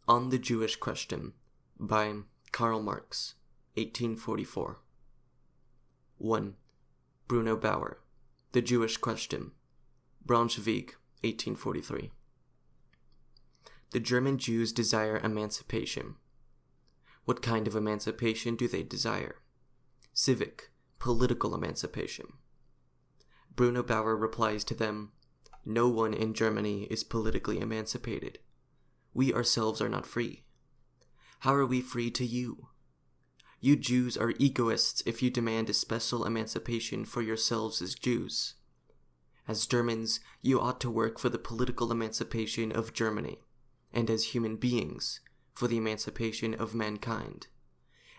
On the Jewish Question by Karl Marx, 1844. 1. Bruno Bauer, The Jewish Question, Braunschweig, 1843. The German Jews desire emancipation. What kind of emancipation do they desire? Civic, political emancipation. Bruno Bauer replies to them, "No one in Germany is politically emancipated. We ourselves are not free. How are we free to you? You Jews are egoists if you demand a special emancipation for yourselves as Jews. As Germans, you ought to work for the political emancipation of Germany, and as human beings, for the emancipation of mankind.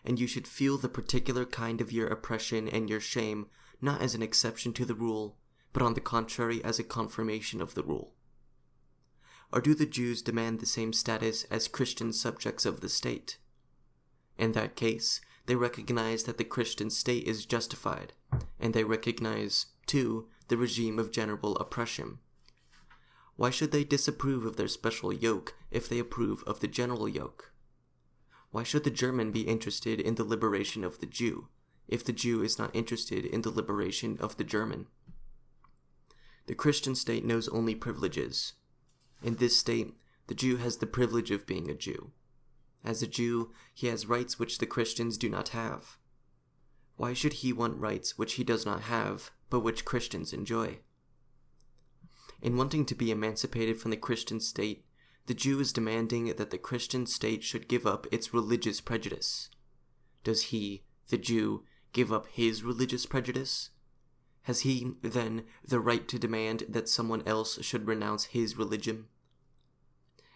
And you should feel the particular kind of your oppression and your shame not as an exception to the rule, but on the contrary as a confirmation of the rule. Or do the Jews demand the same status as Christian subjects of the state? In that case, they recognize that the Christian state is justified, and they recognize, too, the regime of general oppression. Why should they disapprove of their special yoke if they approve of the general yoke? Why should the German be interested in the liberation of the Jew, if the Jew is not interested in the liberation of the German? The Christian state knows only privileges. In this state, the Jew has the privilege of being a Jew. As a Jew, he has rights which the Christians do not have. Why should he want rights which he does not have, but which Christians enjoy? In wanting to be emancipated from the Christian state, the Jew is demanding that the Christian state should give up its religious prejudice. Does he, the Jew, give up his religious prejudice? Has he, then, the right to demand that someone else should renounce his religion?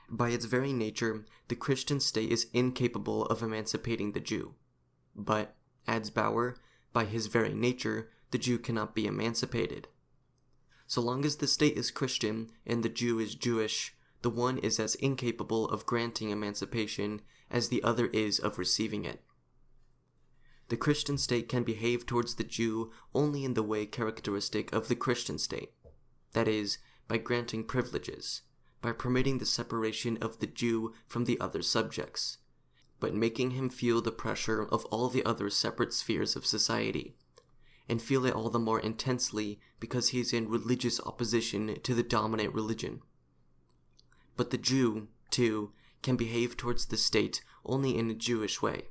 By its very nature, the Christian state is incapable of emancipating the Jew. But, adds Bauer, by his very nature, the Jew cannot be emancipated. So long as the state is Christian and the Jew is Jewish, the one is as incapable of granting emancipation as the other is of receiving it. The Christian state can behave towards the Jew only in the way characteristic of the Christian state, that is, by granting privileges, by permitting the separation of the Jew from the other subjects, but making him feel the pressure of all the other separate spheres of society, and feel it all the more intensely because he is in religious opposition to the dominant religion. But the Jew, too, can behave towards the state only in a Jewish way,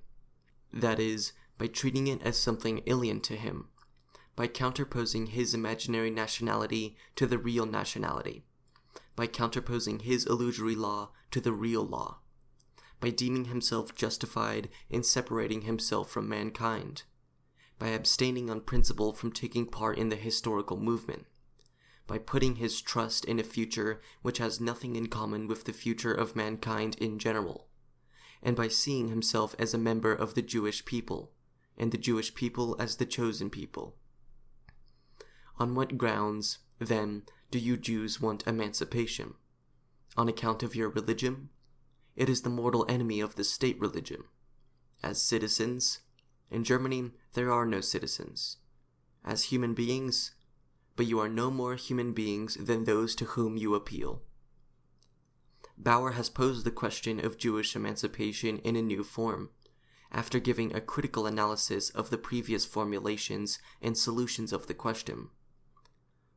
that is, by treating it as something alien to him, by counterposing his imaginary nationality to the real nationality, by counterposing his illusory law to the real law, by deeming himself justified in separating himself from mankind, by abstaining on principle from taking part in the historical movement, by putting his trust in a future which has nothing in common with the future of mankind in general, and by seeing himself as a member of the Jewish people, and the Jewish people as the chosen people. On what grounds, then, do you Jews want emancipation? On account of your religion? It is the mortal enemy of the state religion. As citizens? In Germany, there are no citizens. As human beings? But you are no more human beings than those to whom you appeal. Bauer has posed the question of Jewish emancipation in a new form, after giving a critical analysis of the previous formulations and solutions of the question.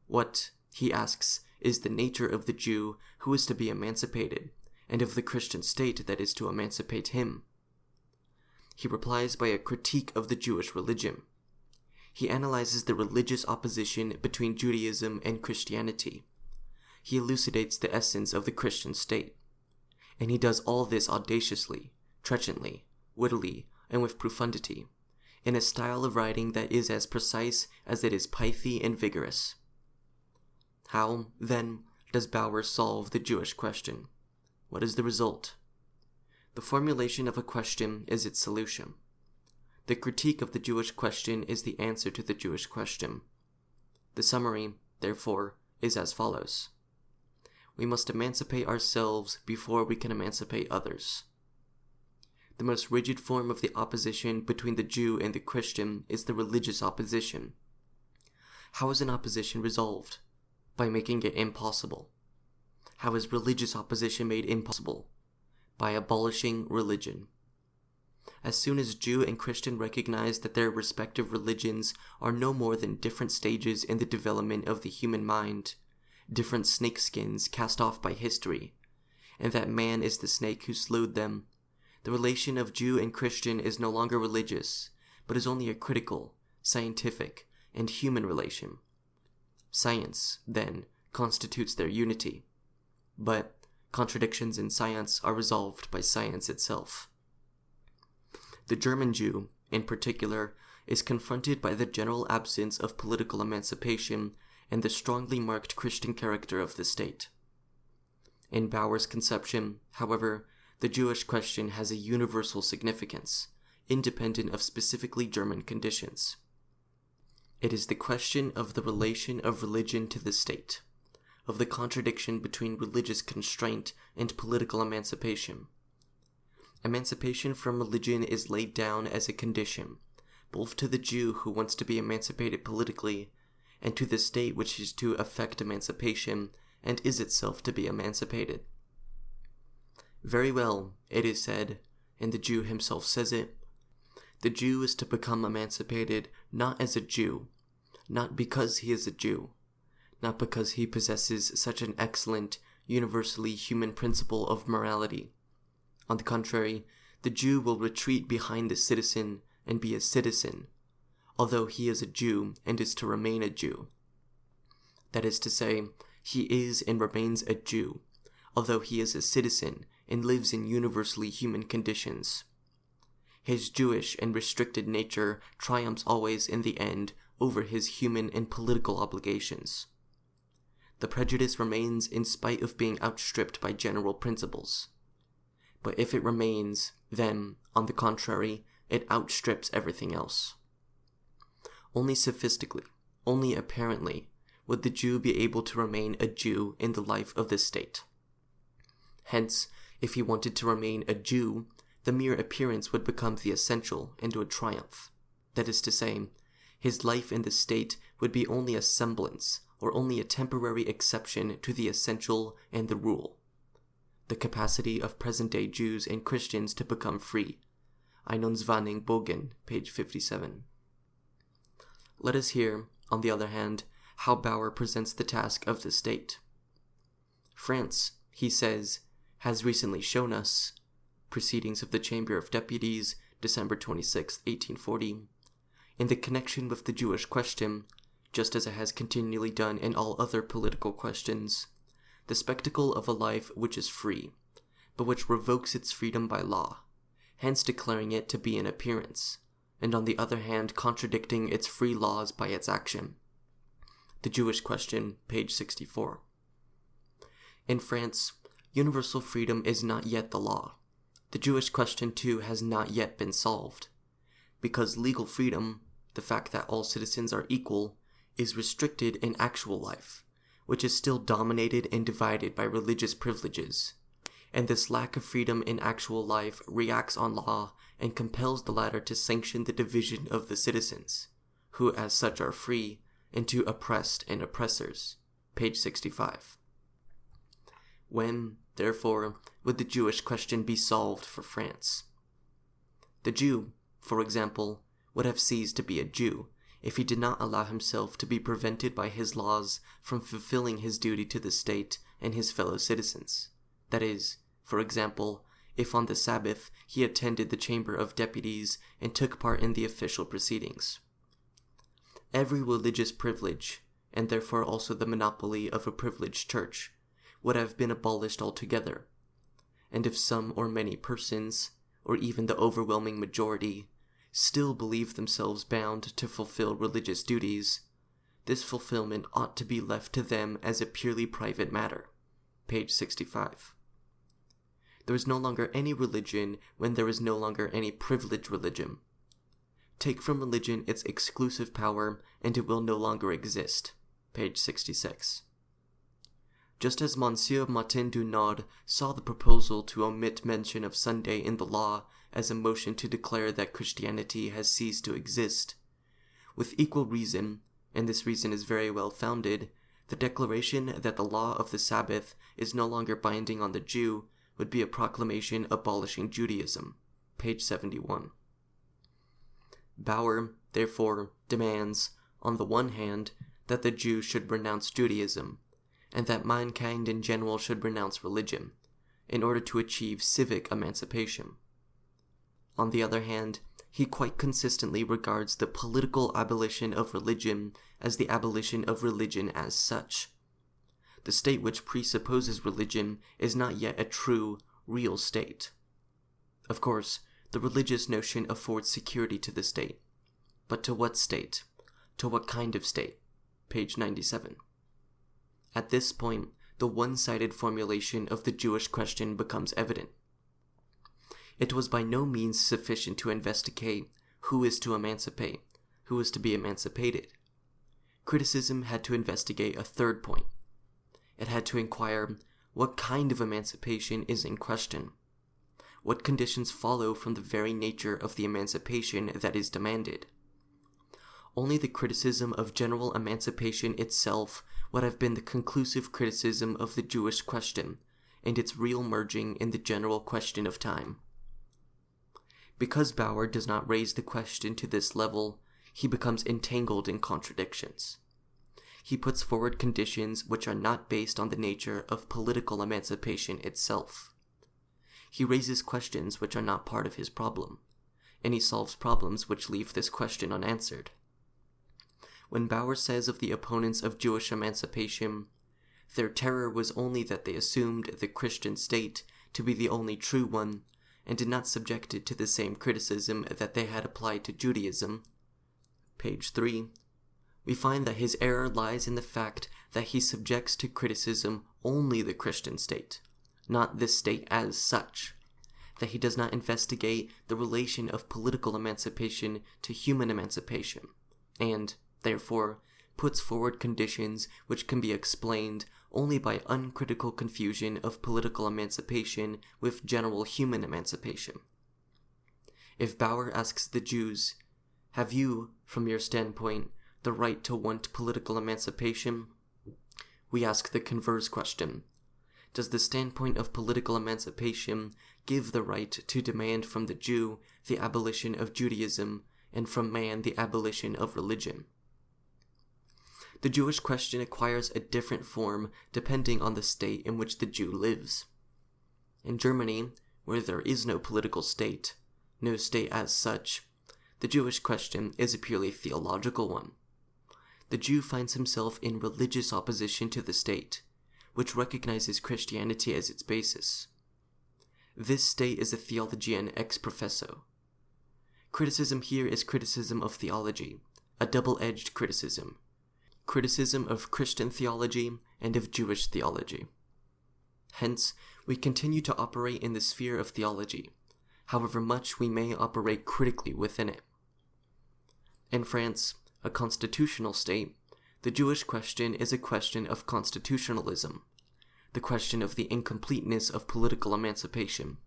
What, he asks, is the nature of the Jew who is to be emancipated, and of the Christian state that is to emancipate him? He replies by a critique of the Jewish religion. He analyzes the religious opposition between Judaism and Christianity. He elucidates the essence of the Christian state. And he does all this audaciously, trenchantly, wittily, and with profundity, in a style of writing that is as precise as it is pithy and vigorous. How, then, does Bauer solve the Jewish question? What is the result? The formulation of a question is its solution. The critique of the Jewish question is the answer to the Jewish question. The summary, therefore, is as follows. We must emancipate ourselves before we can emancipate others. The most rigid form of the opposition between the Jew and the Christian is the religious opposition. How is an opposition resolved? By making it impossible. How is religious opposition made impossible? by abolishing religion. As soon as Jew and Christian recognize that their respective religions are no more than different stages in the development of the human mind, different snakeskins cast off by history, and that man is the snake who slewed them, the relation of Jew and Christian is no longer religious, but is only a critical, scientific, and human relation. Science, then, constitutes their unity. But contradictions in science are resolved by science itself. The German Jew, in particular, is confronted by the general absence of political emancipation and the strongly marked Christian character of the state. In Bauer's conception, however, the Jewish question has a universal significance, independent of specifically German conditions. It is the question of the relation of religion to the state, of the contradiction between religious constraint and political emancipation. Emancipation from religion is laid down as a condition, both to the Jew who wants to be emancipated politically, and to the state which is to effect emancipation and is itself to be emancipated. Very well, it is said, and the Jew himself says it, the Jew is to become emancipated not as a Jew, not because he is a Jew, not because he possesses such an excellent, universally human principle of morality. On the contrary, the Jew will retreat behind the citizen and be a citizen, although he is a Jew and is to remain a Jew. That is to say, he is and remains a Jew, although he is a citizen and lives in universally human conditions. His Jewish and restricted nature triumphs always in the end over his human and political obligations. The prejudice remains in spite of being outstripped by general principles. But if it remains, then, on the contrary, it outstrips everything else. Only sophistically, only apparently, would the Jew be able to remain a Jew in the life of the state. Hence, if he wanted to remain a Jew, the mere appearance would become the essential and would triumph. That is to say, his life in the state would be only a semblance or only a temporary exception to the essential and the rule. The capacity of present-day Jews and Christians to become free. Einundzwanzig Bogen, page 57. Let us hear, on the other hand, how Bauer presents the task of the state. France, he says, has recently shown us, Proceedings of the Chamber of Deputies, December 26, 1840, in the connection with the Jewish question, just as it has continually done in all other political questions, the spectacle of a life which is free, but which revokes its freedom by law, hence declaring it to be an appearance, and on the other hand contradicting its free laws by its action. The Jewish question, page 64. In France, universal freedom is not yet the law. The Jewish question, too, has not yet been solved, because legal freedom, the fact that all citizens are equal, is restricted in actual life, which is still dominated and divided by religious privileges, and this lack of freedom in actual life reacts on law and compels the latter to sanction the division of the citizens, who as such are free, into oppressed and oppressors, page 65. When, therefore, would the Jewish question be solved for France? The Jew, for example, would have ceased to be a Jew if he did not allow himself to be prevented by his laws from fulfilling his duty to the state and his fellow citizens. That is, for example, if on the Sabbath he attended the Chamber of Deputies and took part in the official proceedings. Every religious privilege, and therefore also the monopoly of a privileged church, would have been abolished altogether, and if some or many persons, or even the overwhelming majority, still believe themselves bound to fulfill religious duties, this fulfillment ought to be left to them as a purely private matter. Page 65. There is no longer any religion when there is no longer any privileged religion. Take from religion its exclusive power, and it will no longer exist. Page 66. Just as Monsieur Martin du Nord saw the proposal to omit mention of Sunday in the law as a motion to declare that Christianity has ceased to exist, with equal reason, and this reason is very well founded, the declaration that the law of the Sabbath is no longer binding on the Jew would be a proclamation abolishing Judaism, page 71. Bauer, therefore, demands, on the one hand, that the Jew should renounce Judaism, and that mankind in general should renounce religion, in order to achieve civic emancipation. On the other hand, he quite consistently regards the political abolition of religion as the abolition of religion as such. The state which presupposes religion is not yet a true, real state. Of course, the religious notion affords security to the state. But to what state? To what kind of state? Page 97. At this point, the one-sided formulation of the Jewish question becomes evident. It was by no means sufficient to investigate who is to emancipate, who is to be emancipated. Criticism had to investigate a third point. It had to inquire what kind of emancipation is in question. What conditions follow from the very nature of the emancipation that is demanded? Only the criticism of general emancipation itself would have been the conclusive criticism of the Jewish question, and its real merging in the general question of time. Because Bauer does not raise the question to this level, he becomes entangled in contradictions. He puts forward conditions which are not based on the nature of political emancipation itself. He raises questions which are not part of his problem, and he solves problems which leave this question unanswered. When Bauer says of the opponents of Jewish emancipation, their terror was only that they assumed the Christian state to be the only true one, and did not subject it to the same criticism that they had applied to Judaism, page 3, we find that his error lies in the fact that he subjects to criticism only the Christian state, not this state as such, that he does not investigate the relation of political emancipation to human emancipation, and, therefore, puts forward conditions which can be explained only by uncritical confusion of political emancipation with general human emancipation. If Bauer asks the Jews, "Have you, from your standpoint, the right to want political emancipation?" we ask the converse question: does the standpoint of political emancipation give the right to demand from the Jew the abolition of Judaism, and from man the abolition of religion? The Jewish question acquires a different form depending on the state in which the Jew lives. In Germany, where there is no political state, no state as such, the Jewish question is a purely theological one. The Jew finds himself in religious opposition to the state, which recognizes Christianity as its basis. This state is a theologian ex professo. Criticism here is criticism of theology, a double-edged criticism. Criticism of Christian theology and of Jewish theology. Hence, we continue to operate in the sphere of theology, however much we may operate critically within it. In France, a constitutional state, the Jewish question is a question of constitutionalism, the question of the incompleteness of political emancipation.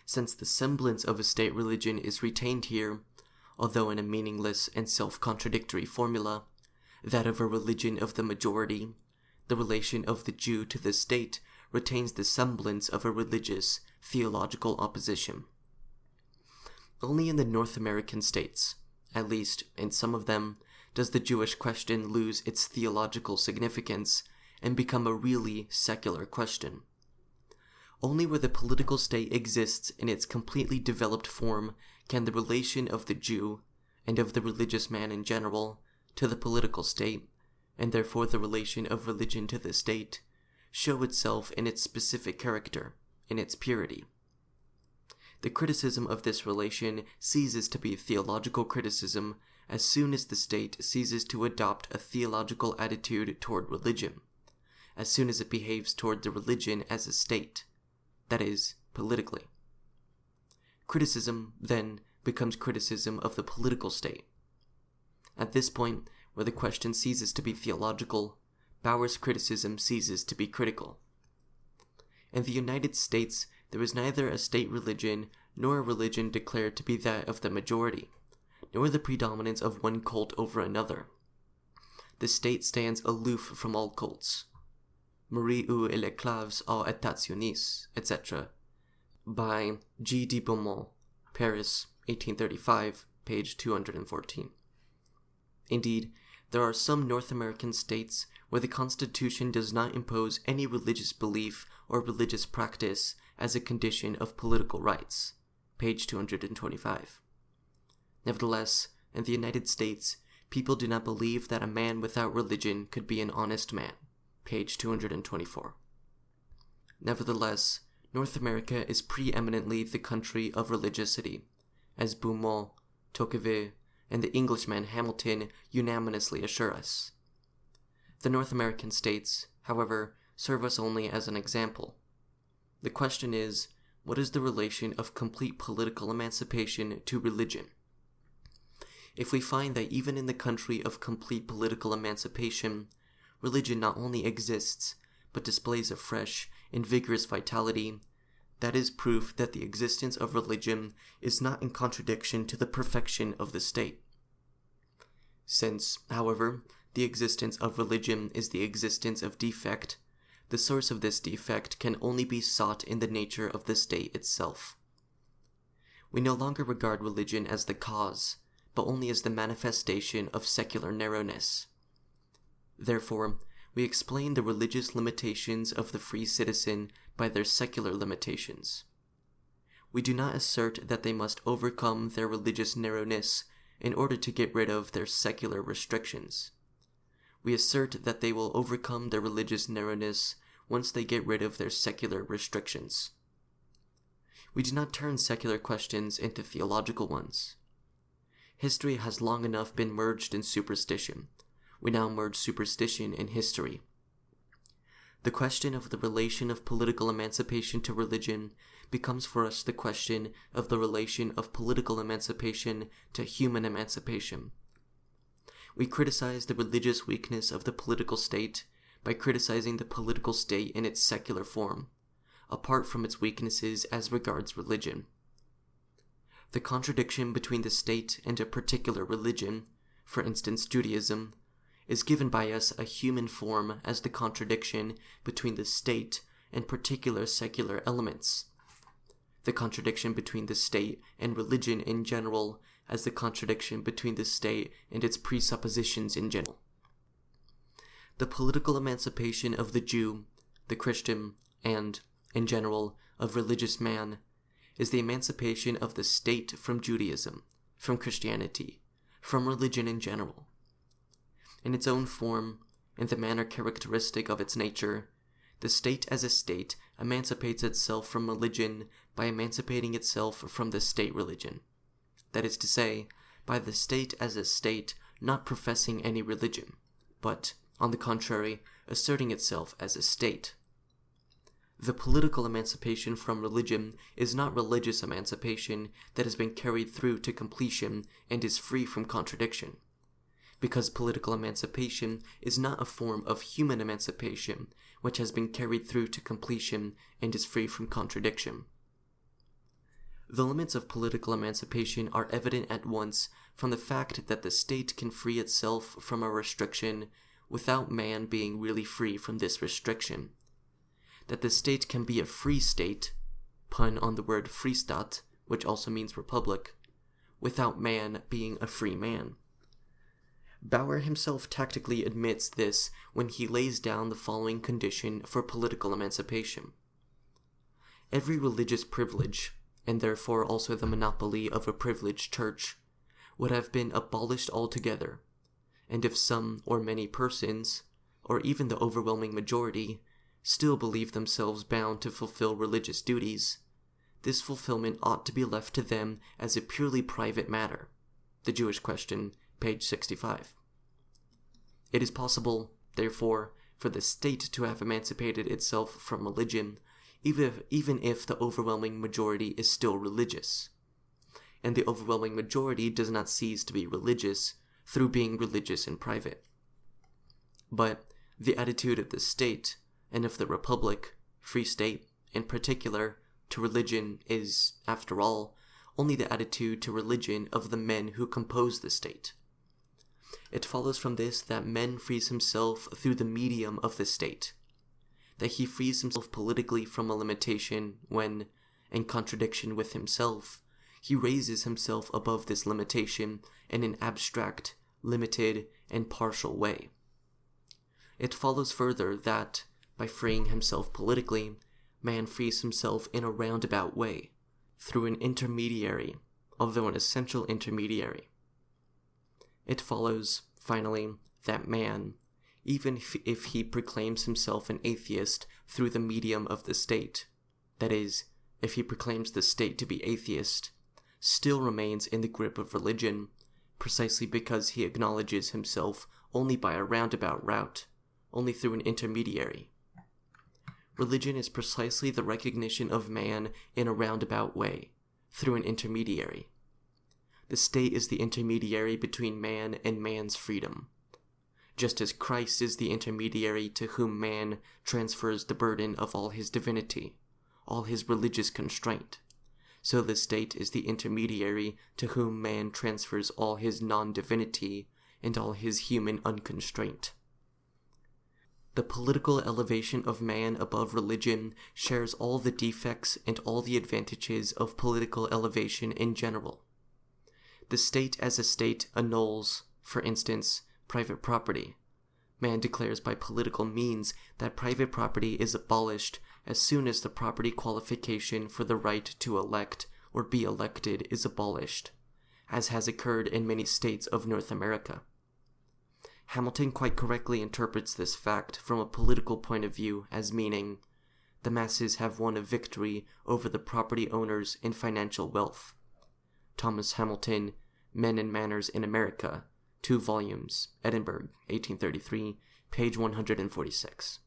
Since the semblance of a state religion is retained here, although in a meaningless and self-contradictory formula, that of a religion of the majority, the relation of the Jew to the state retains the semblance of a religious, theological opposition. Only in the North American states, at least in some of them, does the Jewish question lose its theological significance and become a really secular question. Only where the political state exists in its completely developed form can the relation of the Jew, and of the religious man in general, to the political state, and therefore the relation of religion to the state, show itself in its specific character, in its purity. The criticism of this relation ceases to be theological criticism as soon as the state ceases to adopt a theological attitude toward religion, as soon as it behaves toward the religion as a state, that is, politically. Criticism, then, becomes criticism of the political state. At this point, where the question ceases to be theological, Bauer's criticism ceases to be critical. In the United States, there is neither a state religion nor a religion declared to be that of the majority, nor the predominance of one cult over another. The state stands aloof from all cults. Marie ou les esclaves aux États-Unis, etc., by G. de Beaumont, Paris, 1835, page 214. Indeed, there are some North American states where the Constitution does not impose any religious belief or religious practice as a condition of political rights, page 225. Nevertheless, in the United States, people do not believe that a man without religion could be an honest man, page 224. Nevertheless, North America is preeminently the country of religiousity, as Beaumont, Tocqueville, and the Englishman Hamilton unanimously assure us. The North American states, however, serve us only as an example. The question is, what is the relation of complete political emancipation to religion? If we find that even in the country of complete political emancipation, religion not only exists, but displays a fresh and vigorous vitality, that is proof that the existence of religion is not in contradiction to the perfection of the state. Since, however, the existence of religion is the existence of defect, the source of this defect can only be sought in the nature of the state itself. We no longer regard religion as the cause, but only as the manifestation of secular narrowness. Therefore, we explain the religious limitations of the free citizen by their secular limitations. We do not assert that they must overcome their religious narrowness in order to get rid of their secular restrictions. We assert that they will overcome their religious narrowness once they get rid of their secular restrictions. We do not turn secular questions into theological ones. History has long enough been merged in superstition. We now merge superstition in history. The question of the relation of political emancipation to religion becomes for us the question of the relation of political emancipation to human emancipation. We criticize the religious weakness of the political state by criticizing the political state in its secular form, apart from its weaknesses as regards religion. The contradiction between the state and a particular religion, for instance Judaism, is given by us a human form as the contradiction between the state and particular secular elements. The contradiction between the state and religion in general as the contradiction between the state and its presuppositions in general. The political emancipation of the Jew, the Christian, and, in general, of religious man, is the emancipation of the state from Judaism, from Christianity, from religion in general. In its own form, in the manner characteristic of its nature, the state as a state emancipates itself from religion by emancipating itself from the state religion. That is to say, by the state as a state not professing any religion, but, on the contrary, asserting itself as a state. The political emancipation from religion is not religious emancipation that has been carried through to completion and is free from contradiction, because political emancipation is not a form of human emancipation which has been carried through to completion and is free from contradiction. The limits of political emancipation are evident at once from the fact that the state can free itself from a restriction without man being really free from this restriction, that the state can be a free state, pun on the word Freistaat, which also means republic, without man being a free man. Bauer himself tactically admits this when he lays down the following condition for political emancipation. Every religious privilege, and therefore also the monopoly of a privileged church, would have been abolished altogether, and if some or many persons, or even the overwhelming majority, still believe themselves bound to fulfill religious duties, this fulfillment ought to be left to them as a purely private matter. The Jewish Question, page 65. It is possible, therefore, for the state to have emancipated itself from religion, even if the overwhelming majority is still religious. And the overwhelming majority does not cease to be religious through being religious in private. But the attitude of the state, and of the republic, free state, in particular, to religion is, after all, only the attitude to religion of the men who compose the state. It follows from this that man frees himself through the medium of the state. that he frees himself politically from a limitation when, in contradiction with himself, he raises himself above this limitation in an abstract, limited, and partial way. It follows further that, by freeing himself politically, man frees himself in a roundabout way, through an intermediary, although an essential intermediary. It follows, finally, that man, even if he proclaims himself an atheist through the medium of the state, that is, if he proclaims the state to be atheist, still remains in the grip of religion, precisely because he acknowledges himself only by a roundabout route, only through an intermediary. Religion is precisely the recognition of man in a roundabout way, through an intermediary. The state is the intermediary between man and man's freedom, just as Christ is the intermediary to whom man transfers the burden of all his divinity, all his religious constraint. So the state is the intermediary to whom man transfers all his non-divinity and all his human unconstraint. The political elevation of man above religion shares all the defects and all the advantages of political elevation in general. The state as a state annuls, for instance, private property. Man declares by political means that private property is abolished as soon as the property qualification for the right to elect or be elected is abolished, as has occurred in many states of North America. Hamilton quite correctly interprets this fact from a political point of view as meaning, the masses have won a victory over the property owners in financial wealth. Thomas Hamilton, Men and Manners in America, 2 volumes, Edinburgh, 1833, page 146.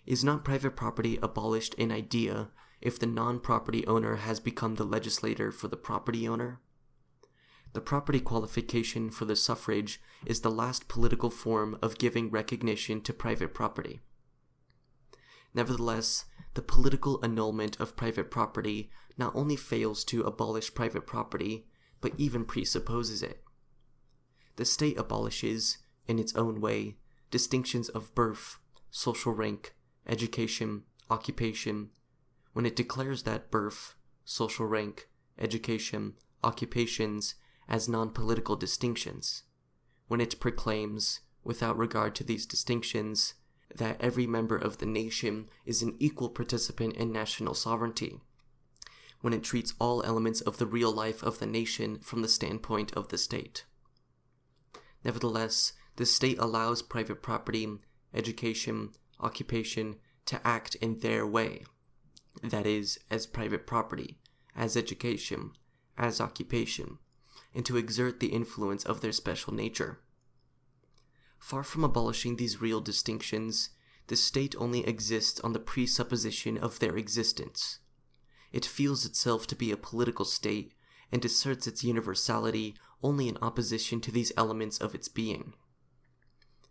Is not private property abolished in idea if the non-property owner has become the legislator for the property owner? The property qualification for the suffrage is the last political form of giving recognition to private property. Nevertheless, the political annulment of private property not only fails to abolish private property, but even presupposes it. The state abolishes, in its own way, distinctions of birth, social rank, education, occupation, when it declares that birth, social rank, education, occupations as non-political distinctions, when it proclaims, without regard to these distinctions, that every member of the nation is an equal participant in national sovereignty, when it treats all elements of the real life of the nation from the standpoint of the state. Nevertheless, the state allows private property, education, occupation to act in their way, that is, as private property, as education, as occupation, and to exert the influence of their special nature. Far from abolishing these real distinctions, the state only exists on the presupposition of their existence. It feels itself to be a political state and asserts its universality only in opposition to these elements of its being.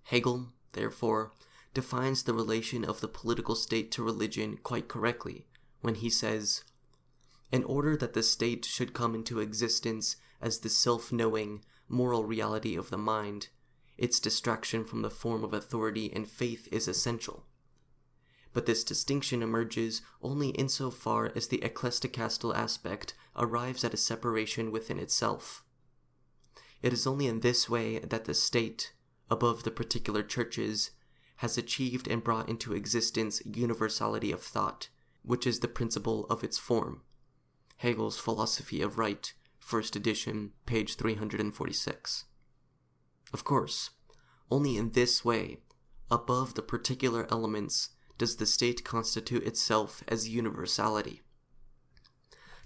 Hegel, therefore, defines the relation of the political state to religion quite correctly when he says, "In order that the state should come into existence as the self-knowing, moral reality of the mind, its distraction from the form of authority and faith is essential. But this distinction emerges only insofar as the ecclesiastical aspect arrives at a separation within itself. It is only in this way that the state, above the particular churches, has achieved and brought into existence universality of thought, which is the principle of its form." Hegel's Philosophy of Right, first edition, page 346. Of course, only in this way, above the particular elements, does the state constitute itself as universality.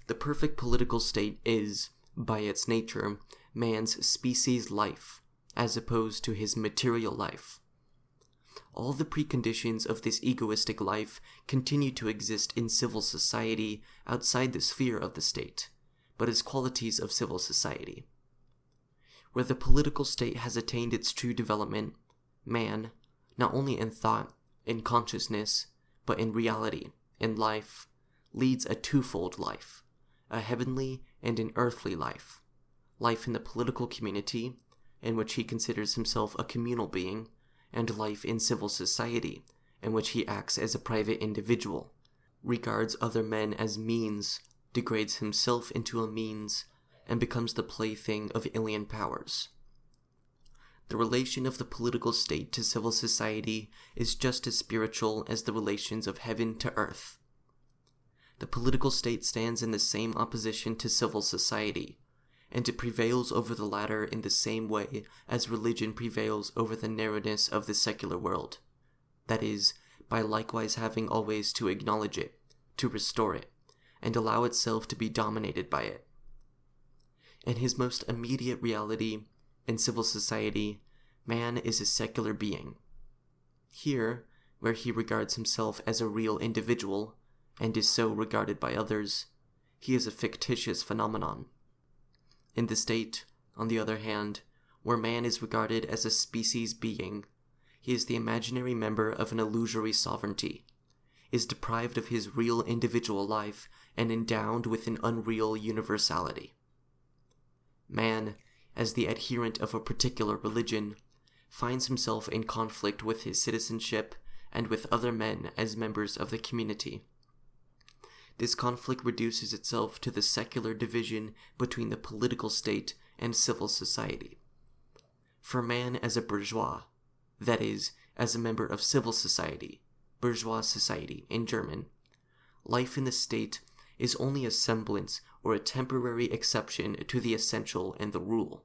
The perfect political state is, by its nature, man's species life, as opposed to his material life. All the preconditions of this egoistic life continue to exist in civil society outside the sphere of the state, but as qualities of civil society. Where the political state has attained its true development, man, not only in thought, in consciousness, but in reality, in life, leads a twofold life, a heavenly and an earthly life. Life in the political community, in which he considers himself a communal being, and life in civil society, in which he acts as a private individual, regards other men as means, degrades himself into a means, and becomes the plaything of alien powers. The relation of the political state to civil society is just as spiritual as the relations of heaven to earth. The political state stands in the same opposition to civil society, and it prevails over the latter in the same way as religion prevails over the narrowness of the secular world. That is, by likewise having always to acknowledge it, to restore it, and allow itself to be dominated by it. In his most immediate reality, in civil society, man is a secular being. Here, where he regards himself as a real individual, and is so regarded by others, he is a fictitious phenomenon. In the state, on the other hand, where man is regarded as a species being, he is the imaginary member of an illusory sovereignty, is deprived of his real individual life, and endowed with an unreal universality. Man, as the adherent of a particular religion, finds himself in conflict with his citizenship and with other men as members of the community. This conflict reduces itself to the secular division between the political state and civil society. For man as a bourgeois, that is, as a member of civil society, bourgeois society in German, life in the state is only a semblance or a temporary exception to the essential and the rule.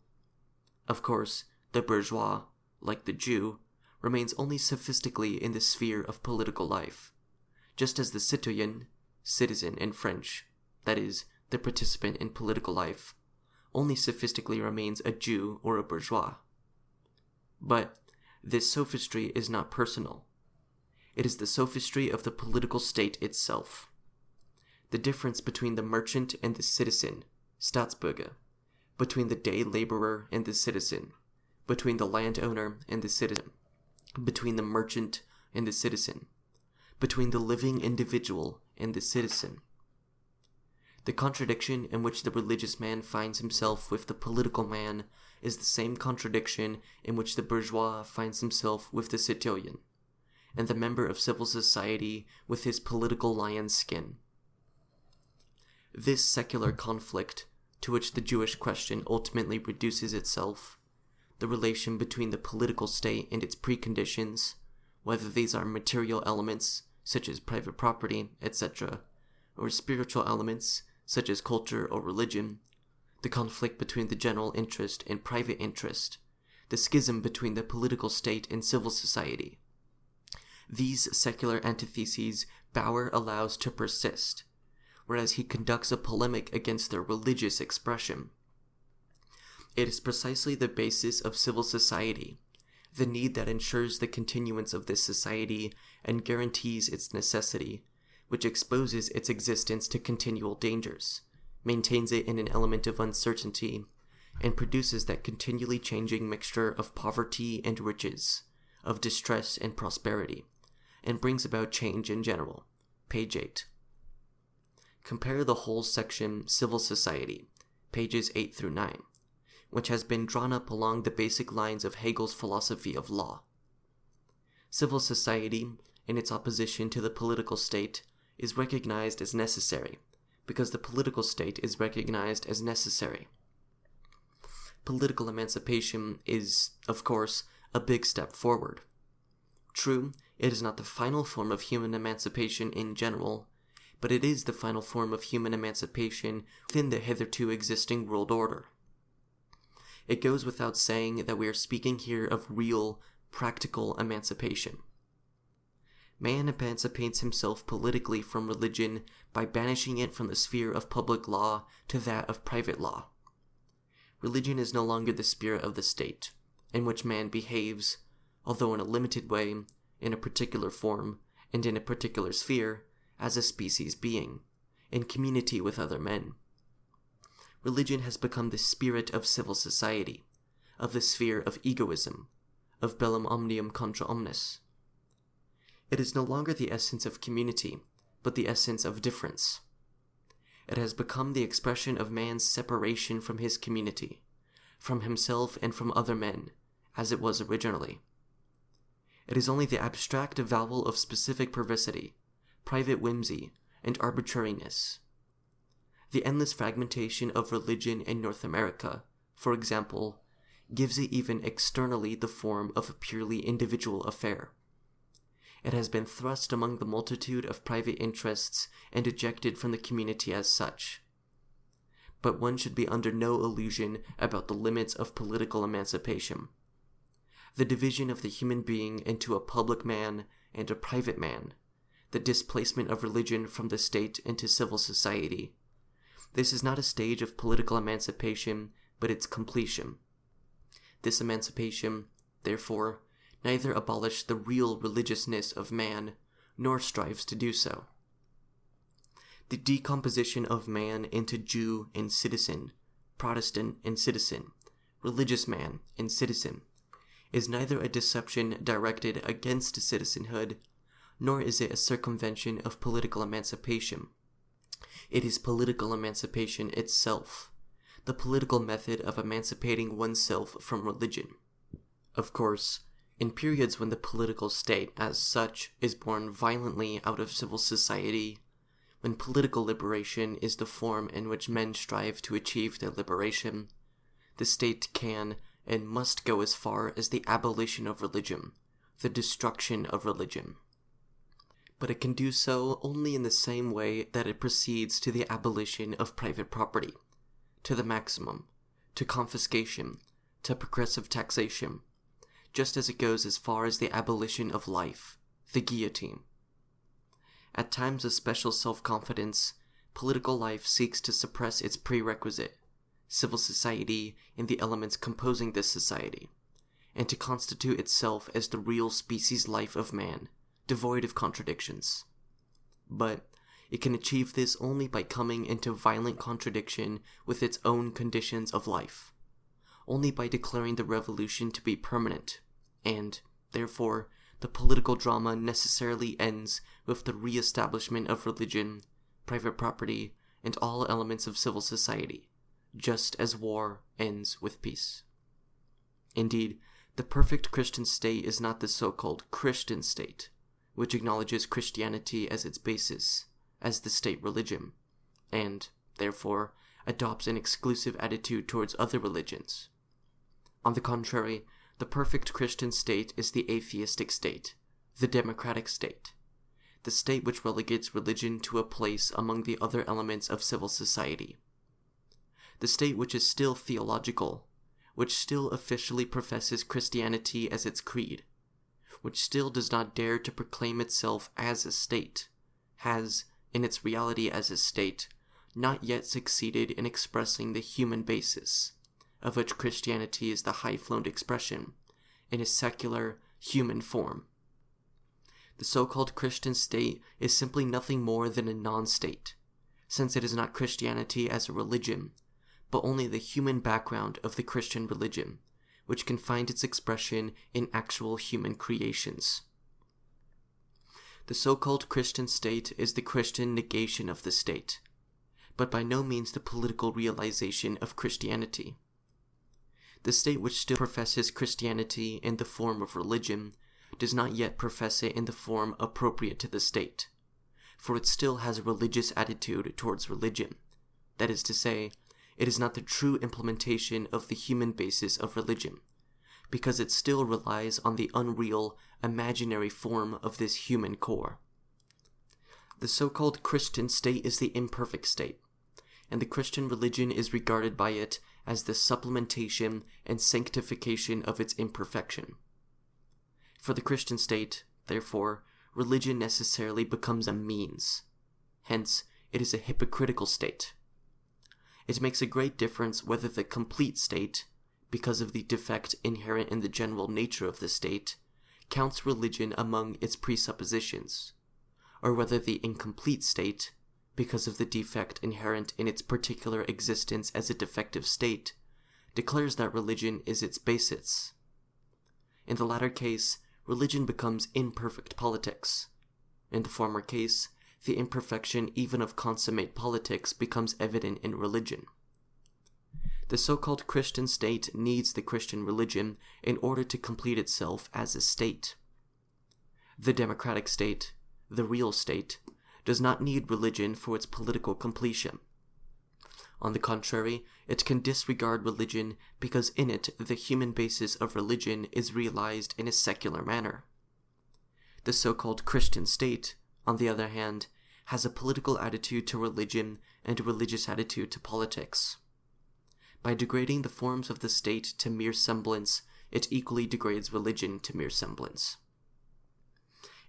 Of course, the bourgeois, like the Jew, remains only sophistically in the sphere of political life, just as the citoyen, citizen in French, that is, the participant in political life, only sophistically remains a Jew or a bourgeois. But this sophistry is not personal. It is the sophistry of the political state itself. The difference between the merchant and the citizen, Staatsbürger, between the day laborer and the citizen, between the landowner and the citizen, between the merchant and the citizen, between the living individual and the citizen. The contradiction in which the religious man finds himself with the political man is the same contradiction in which the bourgeois finds himself with the citoyen, and the member of civil society with his political lion's skin. This secular conflict, to which the Jewish question ultimately reduces itself, the relation between the political state and its preconditions, whether these are material elements, such as private property, etc., or spiritual elements, such as culture or religion, the conflict between the general interest and private interest, the schism between the political state and civil society. These secular antitheses Bauer allows to persist, whereas he conducts a polemic against their religious expression. It is precisely the basis of civil society, the need that ensures the continuance of this society and guarantees its necessity, which exposes its existence to continual dangers, maintains it in an element of uncertainty, and produces that continually changing mixture of poverty and riches, of distress and prosperity, and brings about change in general. Page 8. Compare the whole section Civil Society, pages 8 through 9, which has been drawn up along the basic lines of Hegel's philosophy of law. Civil society, in its opposition to the political state, is recognized as necessary, because the political state is recognized as necessary. Political emancipation is, of course, a big step forward. True, it is not the final form of human emancipation in general, but it is the final form of human emancipation within the hitherto existing world order. It goes without saying that we are speaking here of real, practical emancipation. Man emancipates himself politically from religion by banishing it from the sphere of public law to that of private law. Religion is no longer the spirit of the state, in which man behaves, although in a limited way, in a particular form, and in a particular sphere, as a species being, in community with other men. Religion has become the spirit of civil society, of the sphere of egoism, of bellum omnium contra omnes. It is no longer the essence of community, but the essence of difference. It has become the expression of man's separation from his community, from himself and from other men, as it was originally. It is only the abstract avowal of specific perversity, private whimsy, and arbitrariness. The endless fragmentation of religion in North America, for example, gives it even externally the form of a purely individual affair. It has been thrust among the multitude of private interests and ejected from the community as such. But one should be under no illusion about the limits of political emancipation. The division of the human being into a public man and a private man, the displacement of religion from the state into civil society. This is not a stage of political emancipation, but its completion. This emancipation, therefore, neither abolished the real religiousness of man, nor strives to do so. The decomposition of man into Jew and citizen, Protestant and citizen, religious man and citizen, is neither a deception directed against citizenhood, nor is it a circumvention of political emancipation. It is political emancipation itself, the political method of emancipating oneself from religion. Of course, in periods when the political state, as such, is born violently out of civil society, when political liberation is the form in which men strive to achieve their liberation, the state can and must go as far as the abolition of religion, the destruction of religion. But it can do so only in the same way that it proceeds to the abolition of private property, to the maximum, to confiscation, to progressive taxation, just as it goes as far as the abolition of life, the guillotine. At times of special self-confidence, political life seeks to suppress its prerequisite, civil society and the elements composing this society, and to constitute itself as the real species life of man, devoid of contradictions. But it can achieve this only by coming into violent contradiction with its own conditions of life, only by declaring the revolution to be permanent, and, therefore, the political drama necessarily ends with the re-establishment of religion, private property, and all elements of civil society, just as war ends with peace. Indeed, the perfect Christian state is not the so-called Christian state, which acknowledges Christianity as its basis, as the state religion, and, therefore, adopts an exclusive attitude towards other religions. On the contrary, the perfect Christian state is the atheistic state, the democratic state, the state which relegates religion to a place among the other elements of civil society. The state which is still theological, which still officially professes Christianity as its creed, which still does not dare to proclaim itself as a state, has, in its reality as a state, not yet succeeded in expressing the human basis, of which Christianity is the high-flown expression, in a secular, human form. The so-called Christian state is simply nothing more than a non-state, since it is not Christianity as a religion, but only the human background of the Christian religion, which can find its expression in actual human creations. The so-called Christian state is the Christian negation of the state, but by no means the political realization of Christianity. The state which still professes Christianity in the form of religion does not yet profess it in the form appropriate to the state, for it still has a religious attitude towards religion. That is to say, it is not the true implementation of the human basis of religion, because it still relies on the unreal, imaginary form of this human core. The so-called Christian state is the imperfect state, and the Christian religion is regarded by it as the supplementation and sanctification of its imperfection. For the Christian state, therefore, religion necessarily becomes a means. Hence, it is a hypocritical state. It makes a great difference whether the complete state, because of the defect inherent in the general nature of the state, counts religion among its presuppositions, or whether the incomplete state, because of the defect inherent in its particular existence as a defective state, declares that religion is its basis. In the latter case, religion becomes imperfect politics. In the former case, the imperfection even of consummate politics becomes evident in religion. The so-called Christian state needs the Christian religion in order to complete itself as a state. The democratic state, the real state, does not need religion for its political completion. On the contrary, it can disregard religion because in it the human basis of religion is realized in a secular manner. The so-called Christian state, on the other hand, has a political attitude to religion and a religious attitude to politics. By degrading the forms of the state to mere semblance, it equally degrades religion to mere semblance.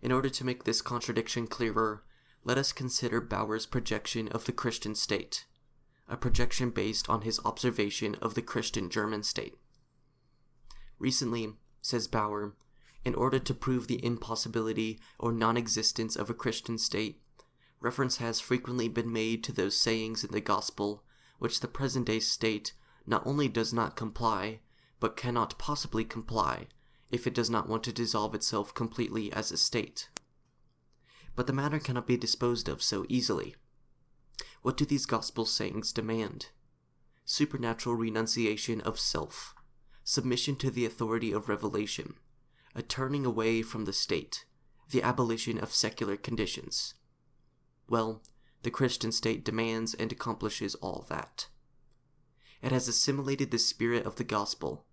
In order to make this contradiction clearer, let us consider Bauer's projection of the Christian state, a projection based on his observation of the Christian German state. Recently, says Bauer, in order to prove the impossibility or non-existence of a Christian state, reference has frequently been made to those sayings in the Gospel which the present-day state not only does not comply, but cannot possibly comply if it does not want to dissolve itself completely as a state. But the matter cannot be disposed of so easily. What do these Gospel sayings demand? Supernatural renunciation of self, submission to the authority of revelation, a turning away from the state, the abolition of secular conditions. Well, the Christian state demands and accomplishes all that. It has assimilated the spirit of the gospel,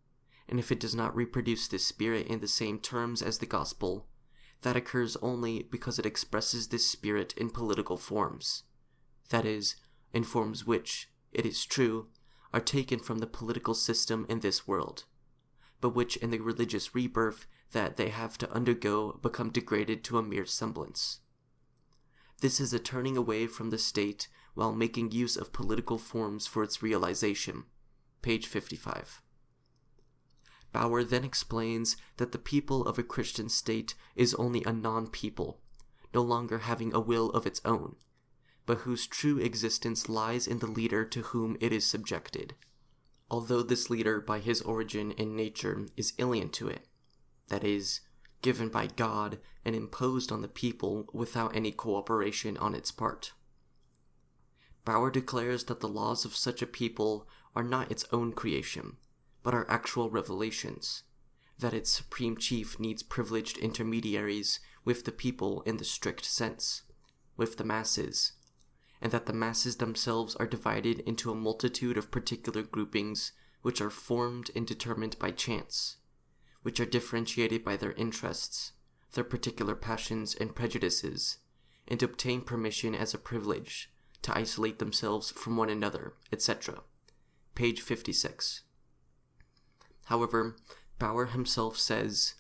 and if it does not reproduce this spirit in the same terms as the gospel, that occurs only because it expresses this spirit in political forms, that is, in forms which, it is true, are taken from the political system in this world, but which in the religious rebirth that they have to undergo become degraded to a mere semblance. This is a turning away from the state while making use of political forms for its realization. Page 55. Bauer then explains that the people of a Christian state is only a non-people, no longer having a will of its own, but whose true existence lies in the leader to whom it is subjected, although this leader by his origin and nature is alien to it, that is, given by God and imposed on the people without any cooperation on its part. Bauer declares that the laws of such a people are not its own creation, but are actual revelations, that its supreme chief needs privileged intermediaries with the people in the strict sense, with the masses, and that the masses themselves are divided into a multitude of particular groupings which are formed and determined by chance, which are differentiated by their interests, their particular passions and prejudices, and obtain permission as a privilege to isolate themselves from one another, etc. Page 56. However, Bauer himself says,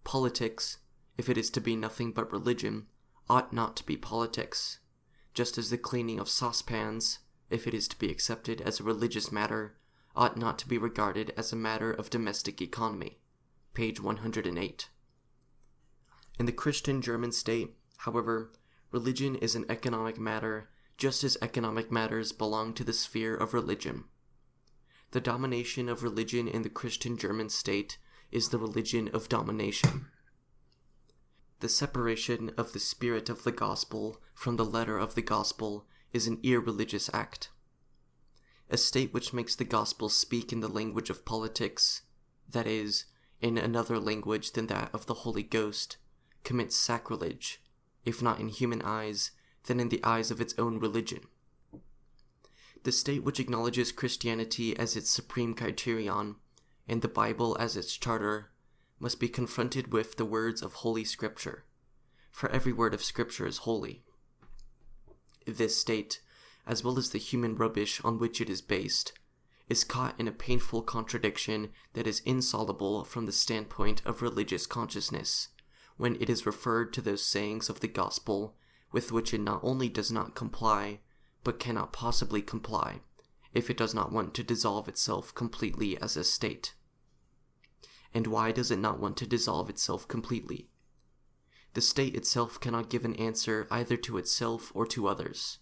politics, if it is to be nothing but religion, ought not to be politics, just as the cleaning of saucepans, if it is to be accepted as a religious matter, ought not to be regarded as a matter of domestic economy. Page 108. In the Christian German state, however, religion is an economic matter, just as economic matters belong to the sphere of religion. The domination of religion in the Christian German state is the religion of domination. The separation of the spirit of the gospel from the letter of the gospel is an irreligious act. A state which makes the gospel speak in the language of politics, that is, in another language than that of the Holy Ghost, commits sacrilege, if not in human eyes, then in the eyes of its own religion. The state which acknowledges Christianity as its supreme criterion, and the Bible as its charter, must be confronted with the words of Holy Scripture, for every word of Scripture is holy. This state, as well as the human rubbish on which it is based, is caught in a painful contradiction that is insoluble from the standpoint of religious consciousness, when it is referred to those sayings of the gospel with which it not only does not comply, but cannot possibly comply, if it does not want to dissolve itself completely as a state. And why does it not want to dissolve itself completely? The state itself cannot give an answer either to itself or to others.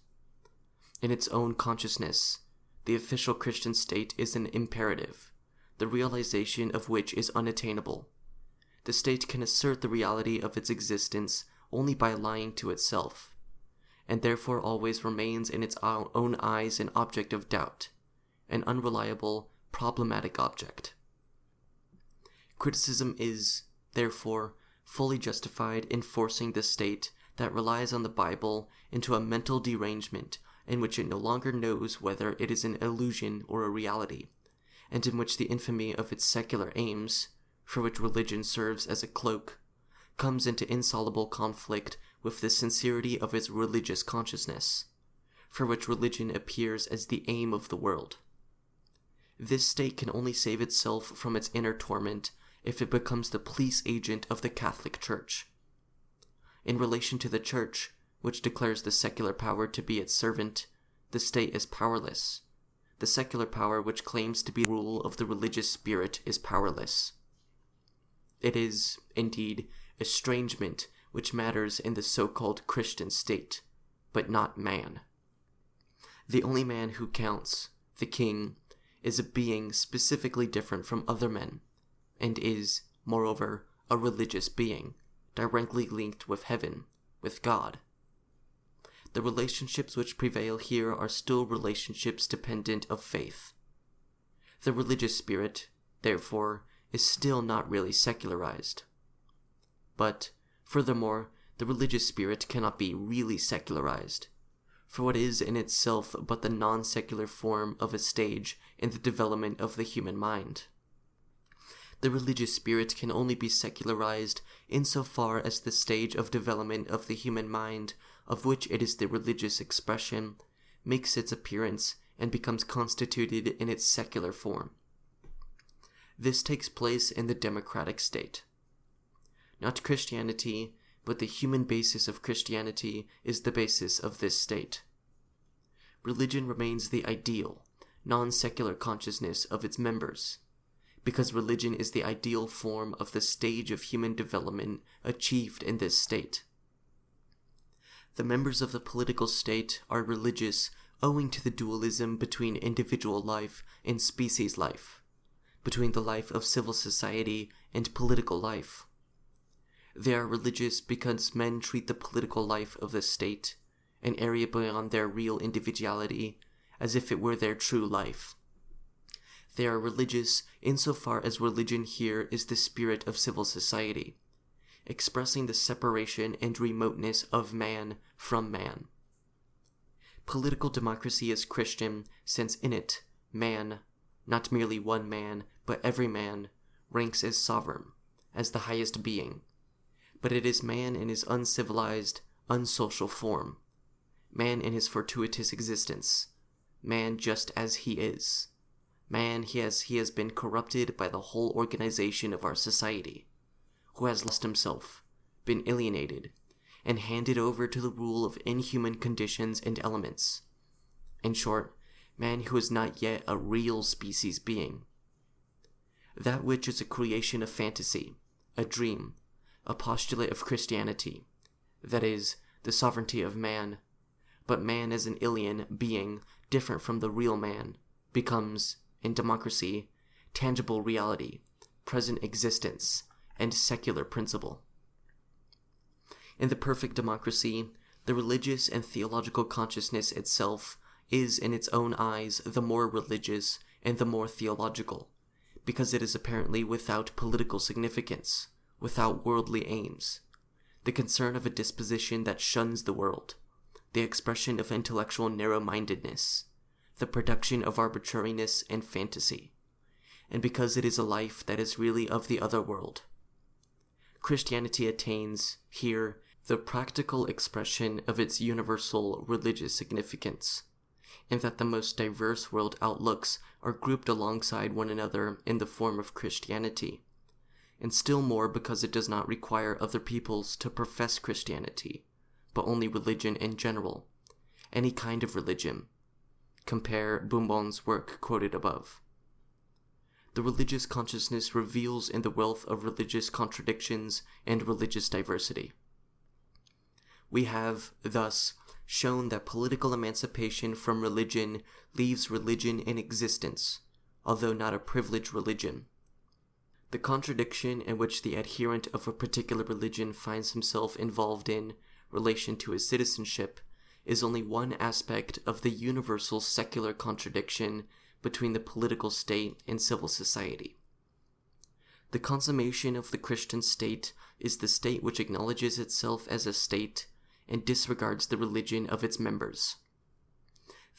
In its own consciousness, the official Christian state is an imperative, the realization of which is unattainable. The state can assert the reality of its existence only by lying to itself, and therefore always remains in its own eyes an object of doubt, an unreliable, problematic object. Criticism is, therefore, fully justified in forcing the state that relies on the Bible into a mental derangement in which it no longer knows whether it is an illusion or a reality, and in which the infamy of its secular aims, for which religion serves as a cloak, comes into insoluble conflict with the sincerity of its religious consciousness, for which religion appears as the aim of the world. This state can only save itself from its inner torment if it becomes the police agent of the Catholic Church. In relation to the Church, which declares the secular power to be its servant, the state is powerless. The secular power which claims to be the rule of the religious spirit is powerless. It is, indeed, estrangement which matters in the so-called Christian state, but not man. The only man who counts, the king, is a being specifically different from other men, and is, moreover, a religious being, directly linked with heaven, with God. The relationships which prevail here are still relationships dependent of faith. The religious spirit, therefore, is still not really secularized. But, furthermore, the religious spirit cannot be really secularized, for what is in itself but the non-secular form of a stage in the development of the human mind. The religious spirit can only be secularized insofar as the stage of development of the human mind, of which it is the religious expression, makes its appearance and becomes constituted in its secular form. This takes place in the democratic state. Not Christianity, but the human basis of Christianity is the basis of this state. Religion remains the ideal, non-secular consciousness of its members, because religion is the ideal form of the stage of human development achieved in this state. The members of the political state are religious owing to the dualism between individual life and species life, between the life of civil society and political life. They are religious because men treat the political life of the state, an area beyond their real individuality, as if it were their true life. They are religious insofar as religion here is the spirit of civil society, expressing the separation and remoteness of man from man. Political democracy is Christian since in it, man, not merely one man, but every man, ranks as sovereign, as the highest being. But it is man in his uncivilized, unsocial form, man in his fortuitous existence, man just as he is, man he has been corrupted by the whole organization of our society, who has lost himself, been alienated, and handed over to the rule of inhuman conditions and elements. In short, man who is not yet a real species being. That which is a creation of fantasy, a dream, a postulate of Christianity, that is, the sovereignty of man, but man as an alien being different from the real man, becomes, in democracy, tangible reality, present existence, and secular principle. In the perfect democracy, the religious and theological consciousness itself is in its own eyes the more religious and the more theological, because it is apparently without political significance, without worldly aims, the concern of a disposition that shuns the world, the expression of intellectual narrow-mindedness, the production of arbitrariness and fantasy, and because it is a life that is really of the other world. Christianity attains, here, the practical expression of its universal religious significance, in that the most diverse world outlooks are grouped alongside one another in the form of Christianity, and still more because it does not require other peoples to profess Christianity, but only religion in general, any kind of religion. Compare Boumbon's work quoted above. The religious consciousness reveals in the wealth of religious contradictions and religious diversity. We have, thus, shown that political emancipation from religion leaves religion in existence, although not a privileged religion. The contradiction in which the adherent of a particular religion finds himself involved in relation to his citizenship is only one aspect of the universal secular contradiction between the political state and civil society. The consummation of the Christian state is the state which acknowledges itself as a state and disregards the religion of its members.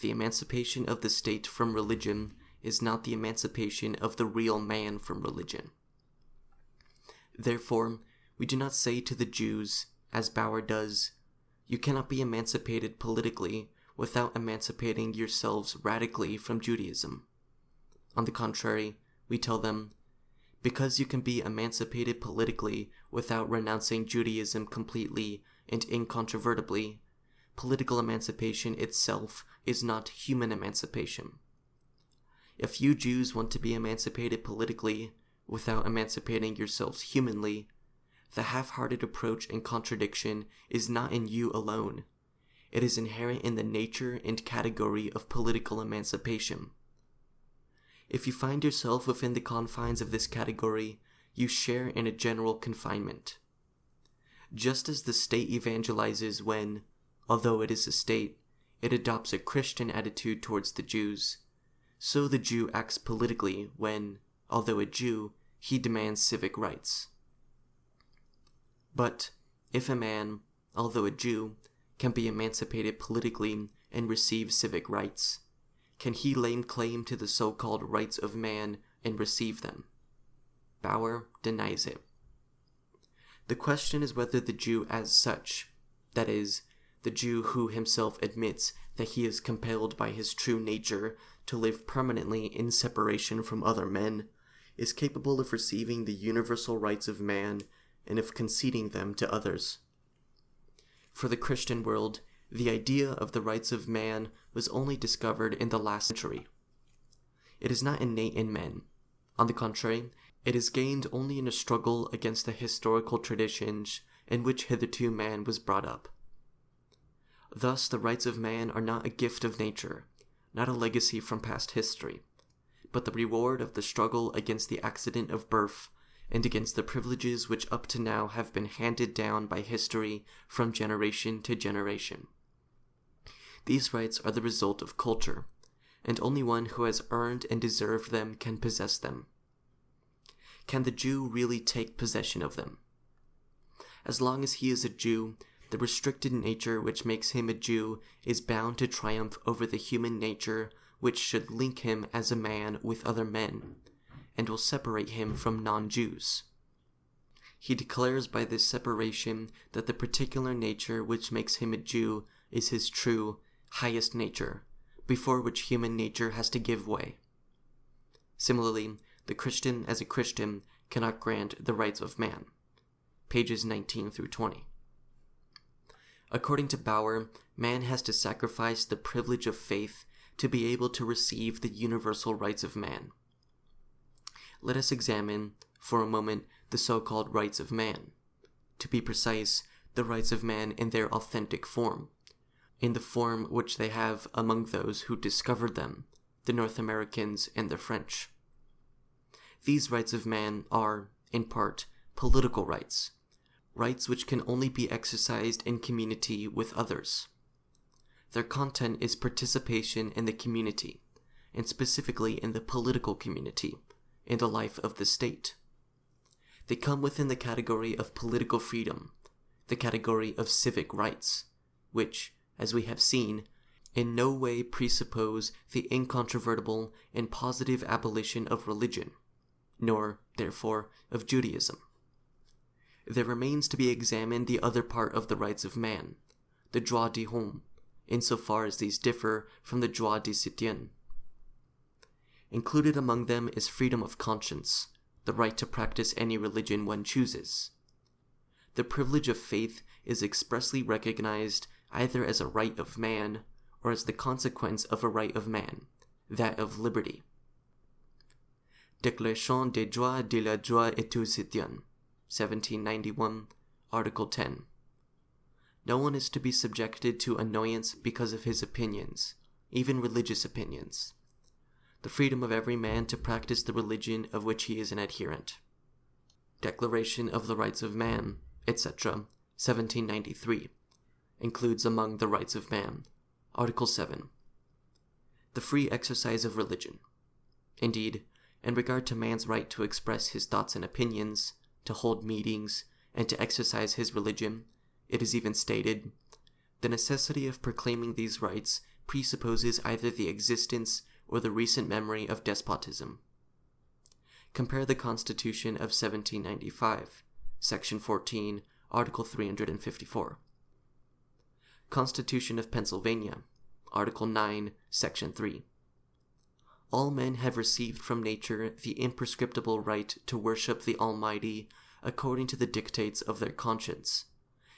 The emancipation of the state from religion is not the emancipation of the real man from religion. Therefore, we do not say to the Jews, as Bauer does, "You cannot be emancipated politically without emancipating yourselves radically from Judaism." On the contrary, we tell them, because you can be emancipated politically without renouncing Judaism completely and incontrovertibly, political emancipation itself is not human emancipation. If you Jews want to be emancipated politically without emancipating yourselves humanly, the half-hearted approach and contradiction is not in you alone. It is inherent in the nature and category of political emancipation. If you find yourself within the confines of this category, you share in a general confinement. Just as the state evangelizes when, although it is a state, it adopts a Christian attitude towards the Jews, so the Jew acts politically when, although a Jew, he demands civic rights. But if a man, although a Jew, can be emancipated politically and receive civic rights, can he lay claim to the so-called rights of man and receive them? Bauer denies it. The question is whether the Jew as such, that is, the Jew who himself admits that he is compelled by his true nature to live permanently in separation from other men, is capable of receiving the universal rights of man and of conceding them to others. For the Christian world, the idea of the rights of man was only discovered in the last century. It is not innate in men. On the contrary, it is gained only in a struggle against the historical traditions in which hitherto man was brought up. Thus, the rights of man are not a gift of nature, not a legacy from past history, but the reward of the struggle against the accident of birth and against the privileges which up to now have been handed down by history from generation to generation. These rights are the result of culture, and only one who has earned and deserved them can possess them. Can the Jew really take possession of them? As long as he is a Jew, the restricted nature which makes him a Jew is bound to triumph over the human nature which should link him as a man with other men, and will separate him from non-Jews. He declares by this separation that the particular nature which makes him a Jew is his true, highest nature, before which human nature has to give way. Similarly, the Christian as a Christian cannot grant the rights of man. Pages 19 through 20. According to Bauer, man has to sacrifice the privilege of faith to be able to receive the universal rights of man. Let us examine, for a moment, the so-called rights of man. To be precise, the rights of man in their authentic form, in the form which they have among those who discovered them, the North Americans and the French. These rights of man are, in part, political rights, rights which can only be exercised in community with others. Their content is participation in the community, and specifically in the political community, in the life of the state. They come within the category of political freedom, the category of civic rights, which, as we have seen, in no way presuppose the incontrovertible and positive abolition of religion, nor, therefore, of Judaism. There remains to be examined the other part of the rights of man, the droit de homme, insofar as these differ from the droit de citoyen. Included among them is freedom of conscience, the right to practice any religion one chooses. The privilege of faith is expressly recognized either as a right of man or as the consequence of a right of man, that of liberty. Déclaration des droits de la droit et du citoyen, 1791, Article 10. No one is to be subjected to annoyance because of his opinions, even religious opinions. The freedom of every man to practice the religion of which he is an adherent. Declaration of the Rights of Man, etc., 1793, includes among the rights of man, Article 7, the free exercise of religion. Indeed, in regard to man's right to express his thoughts and opinions, to hold meetings, and to exercise his religion, it is even stated, "The necessity of proclaiming these rights presupposes either the existence or the recent memory of despotism." Compare the Constitution of 1795, Section 14, Article 354. Constitution of Pennsylvania, Article 9, Section 3. All men have received from nature the imprescriptible right to worship the Almighty according to the dictates of their conscience,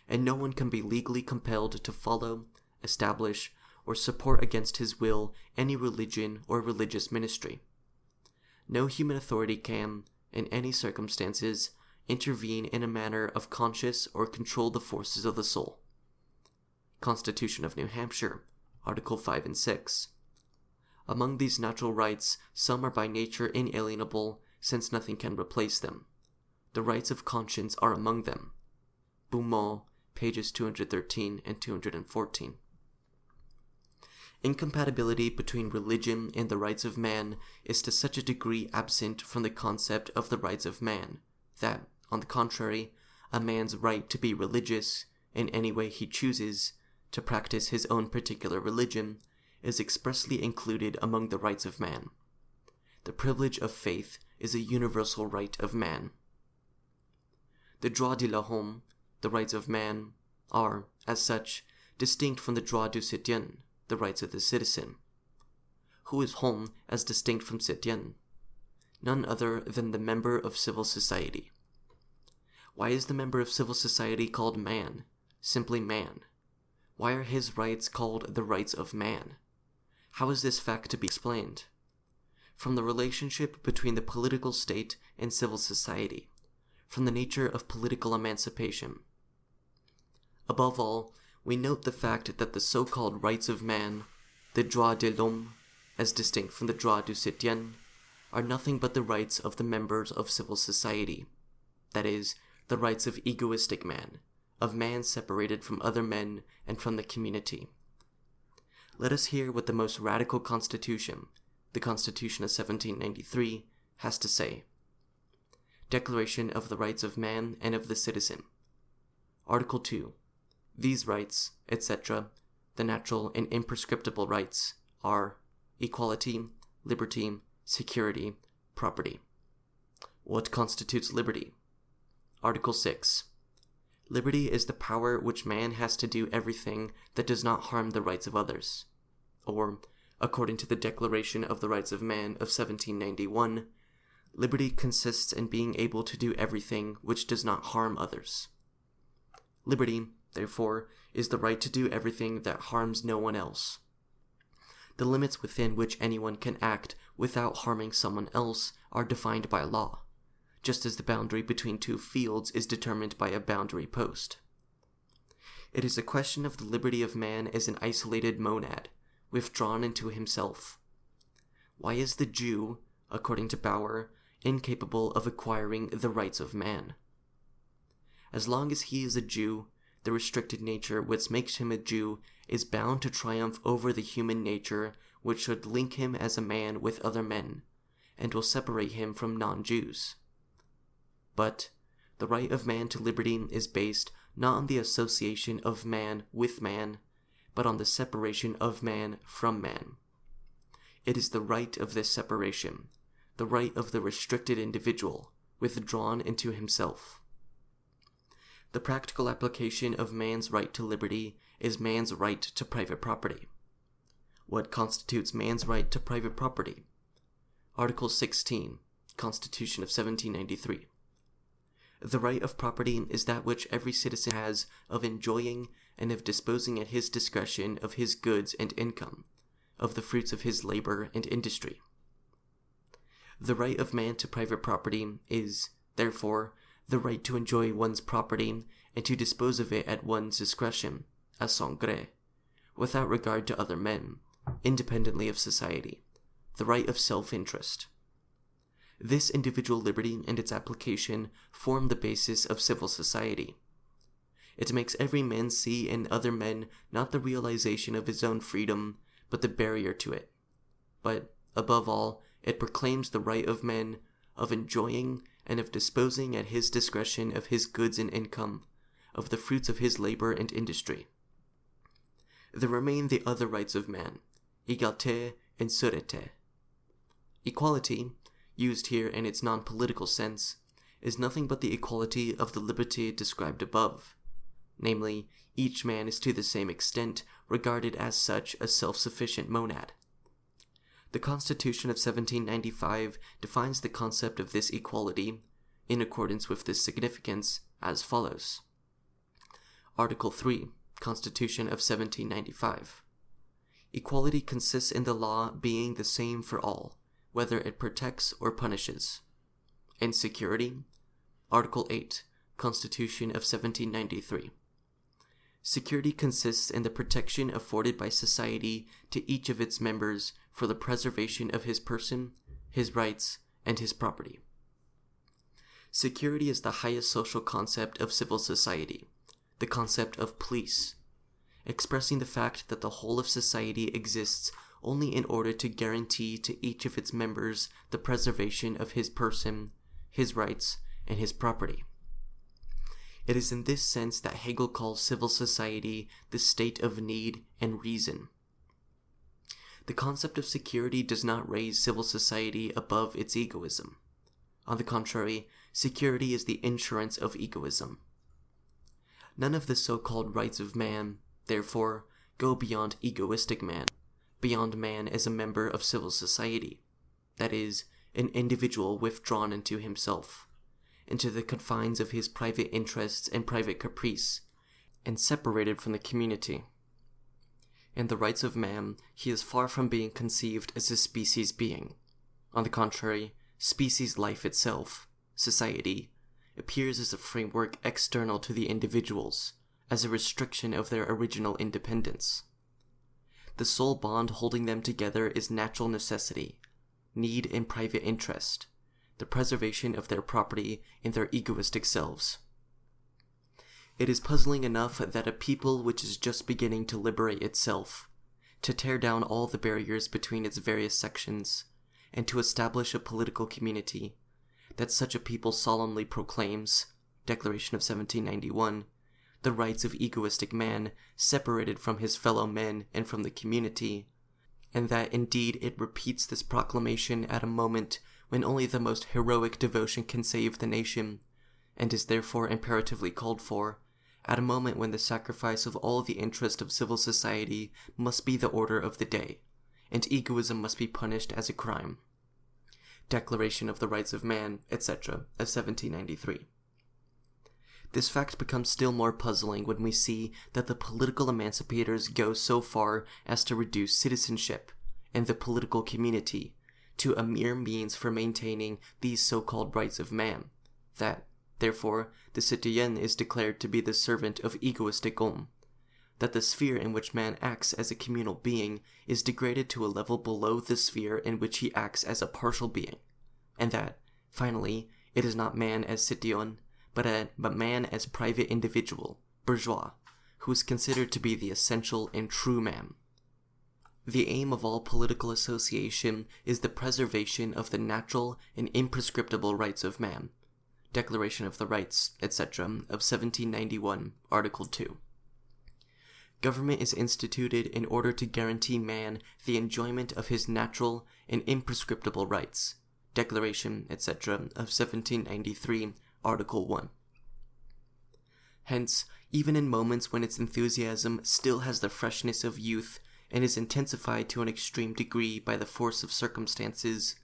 and no one can be legally compelled to follow, establish, or support against his will any religion or religious ministry. No human authority can, in any circumstances, intervene in a manner of conscience or control the forces of the soul. Constitution of New Hampshire, Article 5 and 6. Among these natural rights, some are by nature inalienable, since nothing can replace them. The rights of conscience are among them. Beaumont, pages 213 and 214. Incompatibility between religion and the rights of man is to such a degree absent from the concept of the rights of man, that, on the contrary, a man's right to be religious, in any way he chooses, to practice his own particular religion, is expressly included among the rights of man. The privilege of faith is a universal right of man. The droit de l'homme, the rights of man, are, as such, distinct from the droit du citoyen, the rights of the citizen. Who is homme as distinct from citoyen? None other than the member of civil society. Why is the member of civil society called man? Simply man. Why are his rights called the rights of man? How is this fact to be explained? From the relationship between the political state and civil society, from the nature of political emancipation. Above all, we note the fact that the so-called rights of man, the droit de l'homme, as distinct from the droit du citoyen, are nothing but the rights of the members of civil society, that is, the rights of egoistic man, of man separated from other men and from the community. Let us hear what the most radical constitution, the Constitution of 1793, has to say. Declaration of the Rights of Man and of the Citizen. Article 2. These rights, etc., the natural and imprescriptible rights, are equality, liberty, security, property. What constitutes liberty? Article 6. Liberty is the power which man has to do everything that does not harm the rights of others. Or, according to the Declaration of the Rights of Man of 1791, liberty consists in being able to do everything which does not harm others. Liberty, therefore, is the right to do everything that harms no one else. The limits within which anyone can act without harming someone else are defined by law, just as the boundary between two fields is determined by a boundary post. It is a question of the liberty of man as an isolated monad, withdrawn into himself. Why is the Jew, according to Bauer, incapable of acquiring the rights of man? As long as he is a Jew, the restricted nature which makes him a Jew is bound to triumph over the human nature which should link him as a man with other men, and will separate him from non-Jews. But the right of man to liberty is based not on the association of man with man, but on the separation of man from man. It is the right of this separation, the right of the restricted individual, withdrawn into himself. The practical application of man's right to liberty is man's right to private property. What constitutes man's right to private property? Article 16, Constitution of 1793. The right of property is that which every citizen has of enjoying and of disposing at his discretion of his goods and income, of the fruits of his labor and industry. The right of man to private property is, therefore, the right to enjoy one's property and to dispose of it at one's discretion, à son gré, without regard to other men, independently of society, the right of self-interest. This individual liberty and its application form the basis of civil society. It makes every man see in other men not the realization of his own freedom, but the barrier to it. But, above all, it proclaims the right of man of enjoying and of disposing at his discretion of his goods and income, of the fruits of his labor and industry. There remain the other rights of man, égalité and sûreté. Equality, used here in its non-political sense, is nothing but the equality of the liberty described above. Namely, each man is to the same extent regarded as such a self-sufficient monad. The Constitution of 1795 defines the concept of this equality, in accordance with this significance, as follows. Article 3, Constitution of 1795. Equality consists in the law being the same for all, whether it protects or punishes. In security, Article 8, Constitution of 1793. Security consists in the protection afforded by society to each of its members for the preservation of his person, his rights, and his property. Security is the highest social concept of civil society, the concept of police, expressing the fact that the whole of society exists only in order to guarantee to each of its members the preservation of his person, his rights, and his property. It is in this sense that Hegel calls civil society the state of need and reason. The concept of security does not raise civil society above its egoism. On the contrary, security is the insurance of egoism. None of the so-called rights of man, therefore, go beyond egoistic man, beyond man as a member of civil society, that is, an individual withdrawn into himself, into the confines of his private interests and private caprice, and separated from the community. In the rights of man, he is far from being conceived as a species being. On the contrary, species life itself, society, appears as a framework external to the individuals, as a restriction of their original independence. The sole bond holding them together is natural necessity, need and private interest, the preservation of their property in their egoistic selves. It is puzzling enough that a people which is just beginning to liberate itself, to tear down all the barriers between its various sections, and to establish a political community, that such a people solemnly proclaims, Declaration of 1791, the rights of egoistic man separated from his fellow men and from the community, and that indeed it repeats this proclamation at a moment when only the most heroic devotion can save the nation, and is therefore imperatively called for, at a moment when the sacrifice of all the interest of civil society must be the order of the day, and egoism must be punished as a crime. Declaration of the Rights of Man, etc., of 1793. This fact becomes still more puzzling when we see that the political emancipators go so far as to reduce citizenship and the political community to a mere means for maintaining these so-called rights of man, that, therefore, the citoyen is declared to be the servant of egoistic homme, that the sphere in which man acts as a communal being is degraded to a level below the sphere in which he acts as a partial being, and that, finally, it is not man as citoyen, but man as private individual, bourgeois, who is considered to be the essential and true man. The aim of all political association is the preservation of the natural and imprescriptible rights of man. Declaration of the Rights, etc., of 1791, Article 2. Government is instituted in order to guarantee man the enjoyment of his natural and imprescriptible rights. Declaration, etc., of 1793, Article 1. Hence, even in moments when its enthusiasm still has the freshness of youth and is intensified to an extreme degree by the force of circumstances,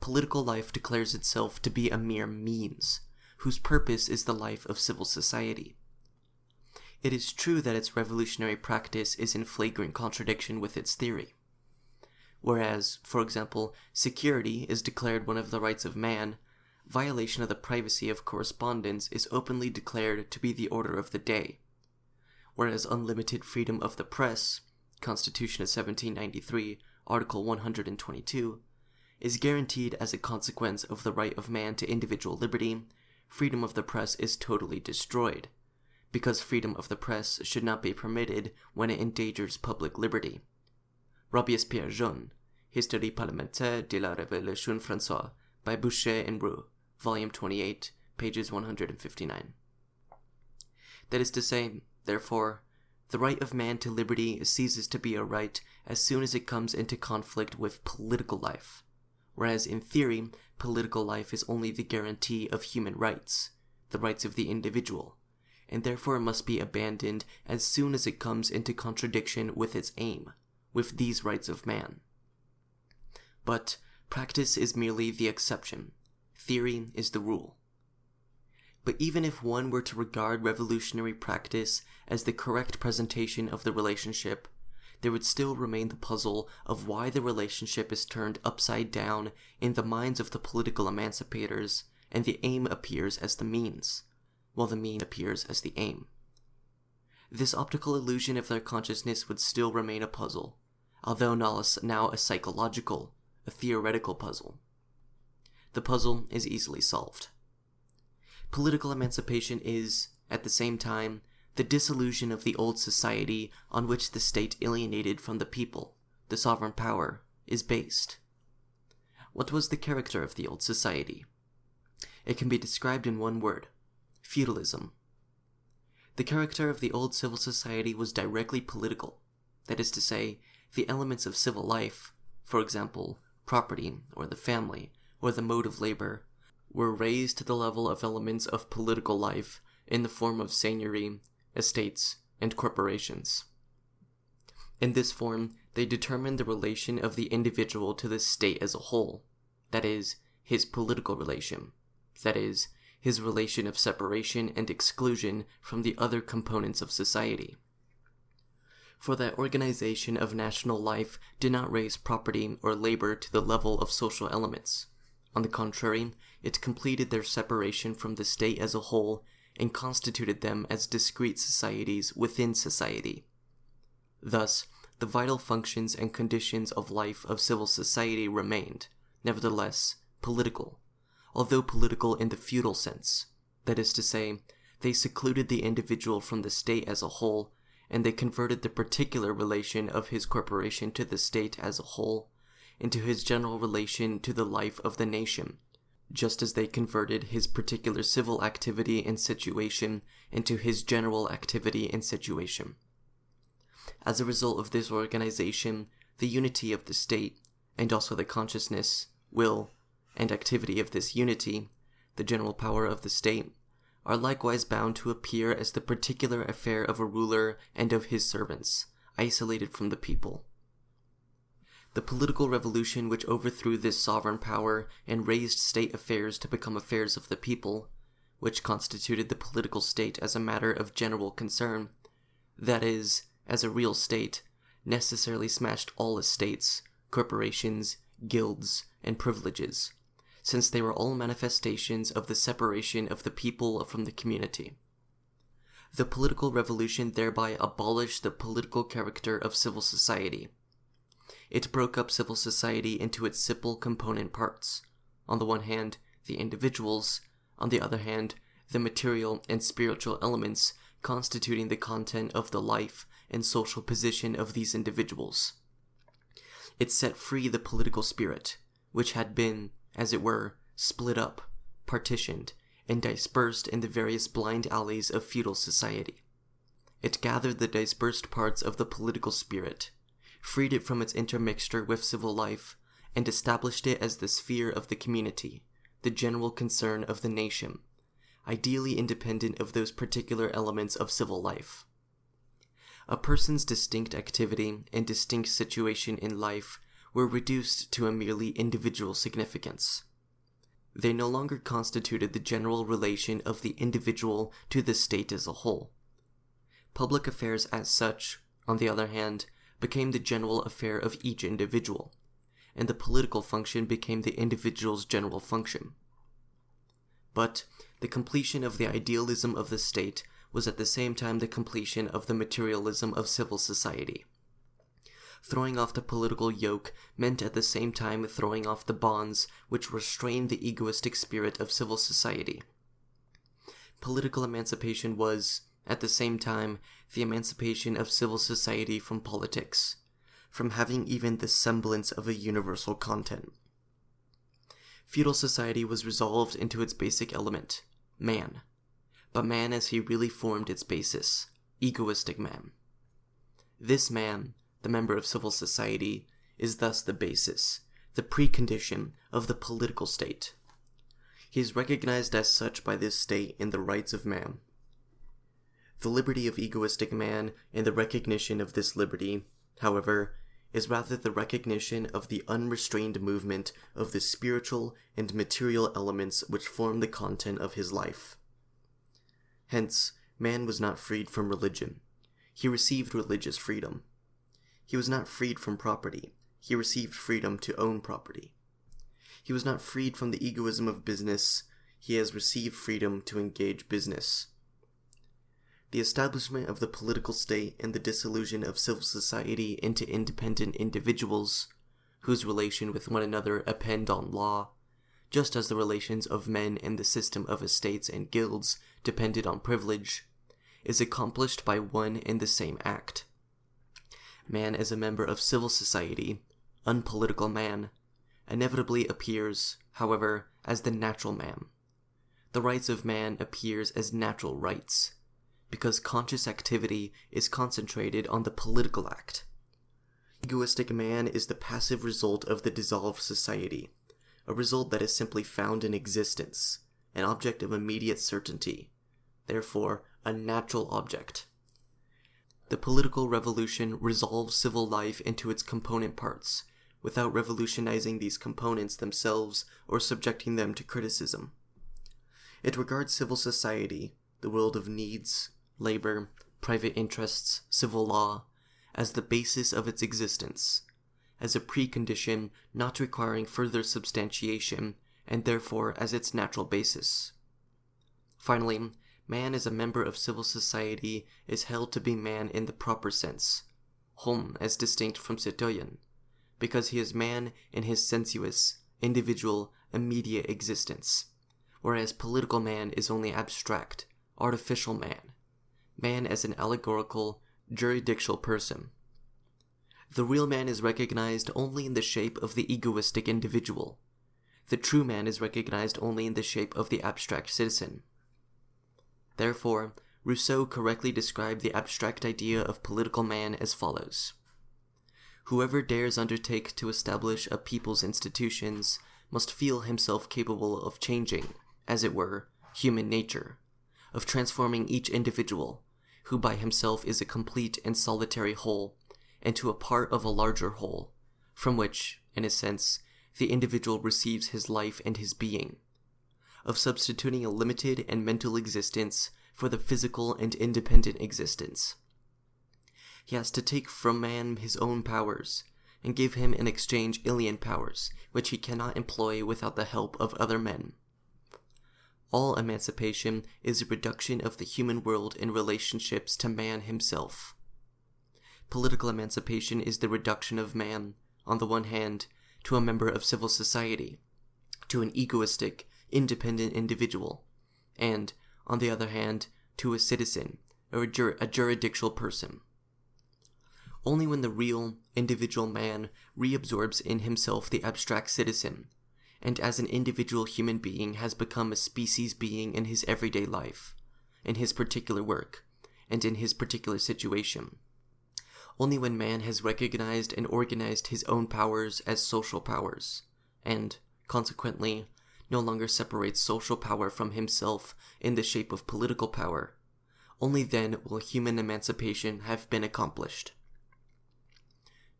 political life declares itself to be a mere means, whose purpose is the life of civil society. It is true that its revolutionary practice is in flagrant contradiction with its theory. Whereas, for example, security is declared one of the rights of man, violation of the privacy of correspondence is openly declared to be the order of the day. Whereas unlimited freedom of the press, Constitution of 1793, Article 122, is guaranteed as a consequence of the right of man to individual liberty, freedom of the press is totally destroyed, because freedom of the press should not be permitted when it endangers public liberty. Robespierre Jeune, Histoire parlementaire de la Révolution française by Boucher and Roux, volume 28, pages 159. That is to say, therefore, the right of man to liberty ceases to be a right as soon as it comes into conflict with political life, whereas in theory, political life is only the guarantee of human rights, the rights of the individual, and therefore must be abandoned as soon as it comes into contradiction with its aim, with these rights of man. But practice is merely the exception, theory is the rule. But even if one were to regard revolutionary practice as the correct presentation of the relationship, there would still remain the puzzle of why the relationship is turned upside down in the minds of the political emancipators, and the aim appears as the means, while the mean appears as the aim. This optical illusion of their consciousness would still remain a puzzle, although now a psychological, a theoretical puzzle. The puzzle is easily solved. Political emancipation is, at the same time, the dissolution of the old society on which the state alienated from the people, the sovereign power, is based. What was the character of the old society? It can be described in one word: feudalism. The character of the old civil society was directly political, that is to say, the elements of civil life, for example, property, or the family, or the mode of labor, were raised to the level of elements of political life in the form of seigneury, estates, and corporations. In this form, they determined the relation of the individual to the state as a whole, that is, his political relation, that is, his relation of separation and exclusion from the other components of society. For that organization of national life did not raise property or labor to the level of social elements. On the contrary, it completed their separation from the state as a whole and constituted them as discrete societies within society. Thus, the vital functions and conditions of life of civil society remained, nevertheless, political, although political in the feudal sense. That is to say, they secluded the individual from the state as a whole, and they converted the particular relation of his corporation to the state as a whole into his general relation to the life of the nation, just as they converted his particular civil activity and situation into his general activity and situation. As a result of this organization, the unity of the state, and also the consciousness, will, and activity of this unity, the general power of the state, are likewise bound to appear as the particular affair of a ruler and of his servants, isolated from the people. The political revolution which overthrew this sovereign power and raised state affairs to become affairs of the people, which constituted the political state as a matter of general concern, that is, as a real state, necessarily smashed all estates, corporations, guilds, and privileges, since they were all manifestations of the separation of the people from the community. The political revolution thereby abolished the political character of civil society. It broke up civil society into its simple component parts. On the one hand, the individuals, on the other hand, the material and spiritual elements constituting the content of the life and social position of these individuals. It set free the political spirit, which had been, as it were, split up, partitioned, and dispersed in the various blind alleys of feudal society. It gathered the dispersed parts of the political spirit, freed it from its intermixture with civil life, and established it as the sphere of the community, the general concern of the nation, ideally independent of those particular elements of civil life. A person's distinct activity and distinct situation in life were reduced to a merely individual significance. They no longer constituted the general relation of the individual to the state as a whole. Public affairs as such, on the other hand, became the general affair of each individual, and the political function became the individual's general function. But the completion of the idealism of the state was at the same time the completion of the materialism of civil society. Throwing off the political yoke meant at the same time throwing off the bonds which restrained the egoistic spirit of civil society. Political emancipation was, at the same time, the emancipation of civil society from politics, from having even the semblance of a universal content. Feudal society was resolved into its basic element, man, but man as he really formed its basis, egoistic man. This man, the member of civil society, is thus the basis, the precondition of the political state. He is recognized as such by this state in the rights of man. The liberty of egoistic man and the recognition of this liberty, however, is rather the recognition of the unrestrained movement of the spiritual and material elements which form the content of his life. Hence, man was not freed from religion. He received religious freedom. He was not freed from property. He received freedom to own property. He was not freed from the egoism of business. He has received freedom to engage business. The establishment of the political state and the dissolution of civil society into independent individuals, whose relation with one another depend on law, just as the relations of men in the system of estates and guilds depended on privilege, is accomplished by one and the same act. Man as a member of civil society, unpolitical man, inevitably appears, however, as the natural man. The rights of man appears as natural rights, because conscious activity is concentrated on the political act. Egoistic man is the passive result of the dissolved society, a result that is simply found in existence, an object of immediate certainty, therefore a natural object. The political revolution resolves civil life into its component parts, without revolutionizing these components themselves or subjecting them to criticism. It regards civil society, the world of needs, labor, private interests, civil law, as the basis of its existence, as a precondition not requiring further substantiation, and therefore as its natural basis. Finally, man as a member of civil society is held to be man in the proper sense, homme as distinct from citoyen, because he is man in his sensuous, individual, immediate existence, whereas political man is only abstract, artificial man as an allegorical, jurisdictional person. The real man is recognized only in the shape of the egoistic individual. The true man is recognized only in the shape of the abstract citizen. Therefore, Rousseau correctly described the abstract idea of political man as follows: whoever dares undertake to establish a people's institutions must feel himself capable of changing, as it were, human nature, of transforming each individual, who by himself is a complete and solitary whole, into a part of a larger whole, from which, in a sense, the individual receives his life and his being, of substituting a limited and mental existence for the physical and independent existence. He has to take from man his own powers, and give him in exchange alien powers, which he cannot employ without the help of other men. All emancipation is a reduction of the human world in relationships to man himself. Political emancipation is the reduction of man, on the one hand, to a member of civil society, to an egoistic, independent individual, and, on the other hand, to a citizen, or a jurisdictional person. Only when the real, individual man reabsorbs in himself the abstract citizen, and as an individual human being has become a species being in his everyday life, in his particular work, and in his particular situation. Only when man has recognized and organized his own powers as social powers, and, consequently, no longer separates social power from himself in the shape of political power, only then will human emancipation have been accomplished.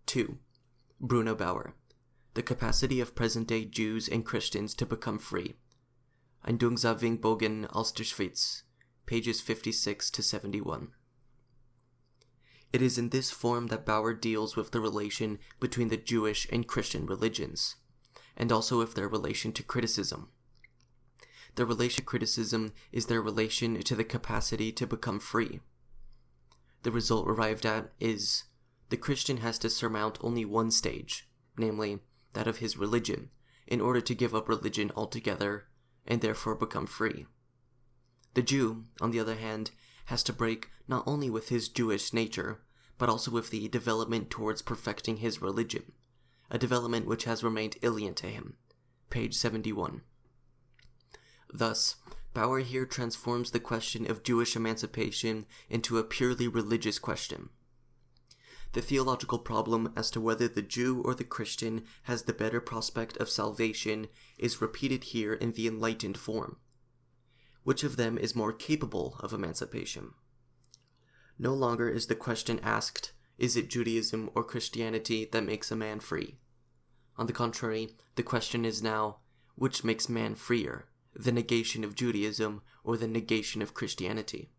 2. Bruno Bauer. The capacity of present-day Jews and Christians to become free. Einungsavingbogen aus der Schweiz, pages 56 to 71. It is in this form that Bauer deals with the relation between the Jewish and Christian religions, and also with their relation to criticism. Their relation to criticism is their relation to the capacity to become free. The result arrived at is, the Christian has to surmount only one stage, namely, that of his religion, in order to give up religion altogether, and therefore become free. The Jew, on the other hand, has to break not only with his Jewish nature, but also with the development towards perfecting his religion, a development which has remained alien to him. Page 71. Thus, Bauer here transforms the question of Jewish emancipation into a purely religious question. The theological problem as to whether the Jew or the Christian has the better prospect of salvation is repeated here in the enlightened form. Which of them is more capable of emancipation? No longer is the question asked, is it Judaism or Christianity that makes a man free? On the contrary, the question is now, which makes man freer, the negation of Judaism or the negation of Christianity?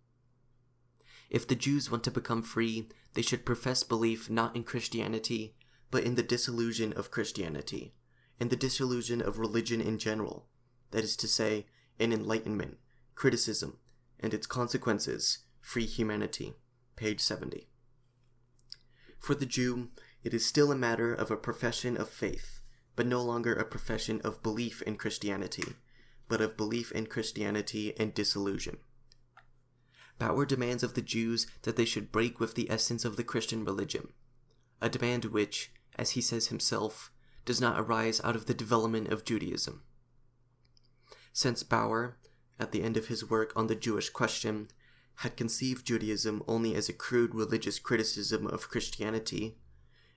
If the Jews want to become free, they should profess belief not in Christianity, but in the disillusion of Christianity, in the disillusion of religion in general, that is to say, in enlightenment, criticism, and its consequences, free humanity. Page 70. For the Jew, it is still a matter of a profession of faith, but no longer a profession of belief in Christianity, but of belief in Christianity and disillusion. Bauer demands of the Jews that they should break with the essence of the Christian religion, a demand which, as he says himself, does not arise out of the development of Judaism. Since Bauer, at the end of his work on the Jewish question, had conceived Judaism only as a crude religious criticism of Christianity,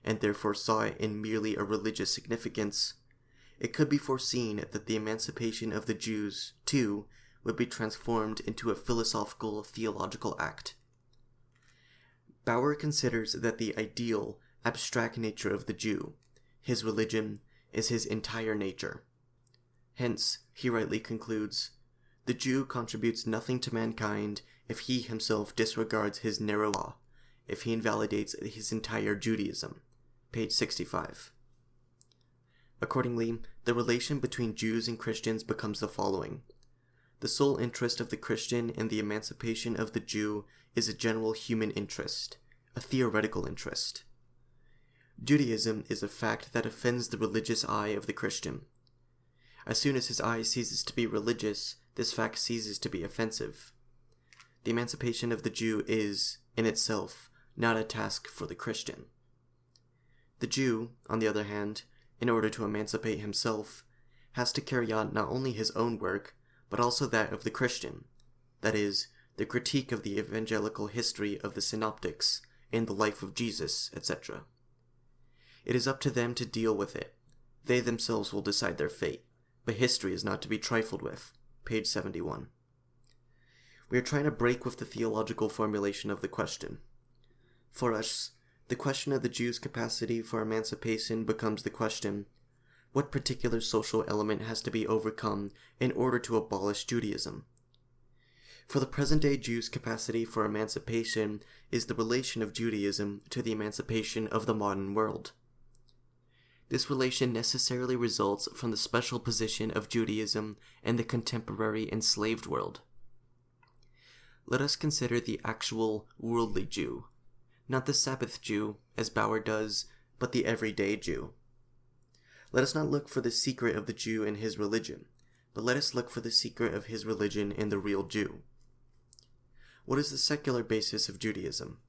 and therefore saw it in merely a religious significance, it could be foreseen that the emancipation of the Jews, too, would be transformed into a philosophical theological act. Bauer considers that the ideal, abstract nature of the Jew, his religion, is his entire nature. Hence, he rightly concludes, the Jew contributes nothing to mankind if he himself disregards his narrow law, if he invalidates his entire Judaism. Page 65. Accordingly, the relation between Jews and Christians becomes the following. The sole interest of the Christian in the emancipation of the Jew is a general human interest, a theoretical interest. Judaism is a fact that offends the religious eye of the Christian. As soon as his eye ceases to be religious, this fact ceases to be offensive. The emancipation of the Jew is, in itself, not a task for the Christian. The Jew, on the other hand, in order to emancipate himself, has to carry on not only his own work, but also that of the Christian, that is, the critique of the evangelical history of the synoptics and the life of Jesus, etc. It is up to them to deal with it. They themselves will decide their fate, but history is not to be trifled with. Page 71. We are trying to break with the theological formulation of the question. For us, the question of the Jew's capacity for emancipation becomes the question, what particular social element has to be overcome in order to abolish Judaism? For the present-day Jew's capacity for emancipation is the relation of Judaism to the emancipation of the modern world. This relation necessarily results from the special position of Judaism in the contemporary enslaved world. Let us consider the actual worldly Jew, not the Sabbath Jew, as Bauer does, but the everyday Jew. Let us not look for the secret of the Jew in his religion, but let us look for the secret of his religion in the real Jew. What is the secular basis of Judaism?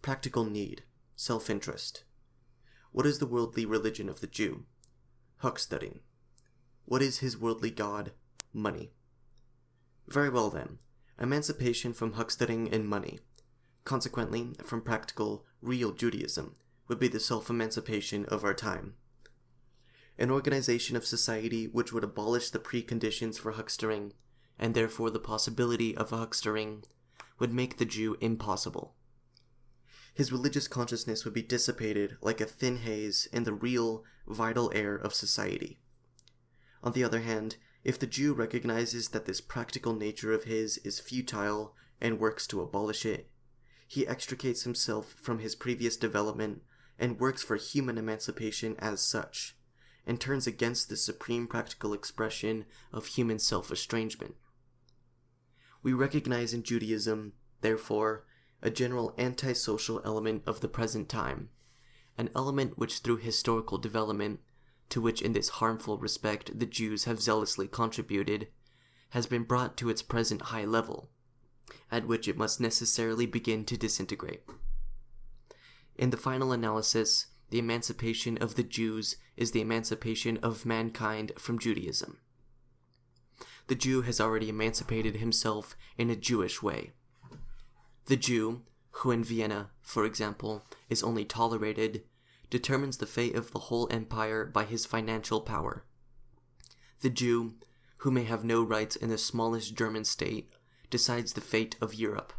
Practical need, self-interest. What is the worldly religion of the Jew? Huckstudying. What is his worldly god? Money. Very well then, emancipation from huckstudying and money, consequently from practical, real Judaism, would be the self-emancipation of our time. An organization of society which would abolish the preconditions for huckstering, and therefore the possibility of huckstering, would make the Jew impossible. His religious consciousness would be dissipated like a thin haze in the real, vital air of society. On the other hand, if the Jew recognizes that this practical nature of his is futile and works to abolish it, he extricates himself from his previous development and works for human emancipation as such, and turns against the supreme practical expression of human self-estrangement. We recognize in Judaism, therefore, a general antisocial element of the present time, an element which through historical development, to which in this harmful respect the Jews have zealously contributed, has been brought to its present high level, at which it must necessarily begin to disintegrate. In the final analysis, the emancipation of the Jews is the emancipation of mankind from Judaism. The Jew has already emancipated himself in a Jewish way. The Jew, who in Vienna, for example, is only tolerated, determines the fate of the whole empire by his financial power. The Jew, who may have no rights in the smallest German state, decides the fate of Europe.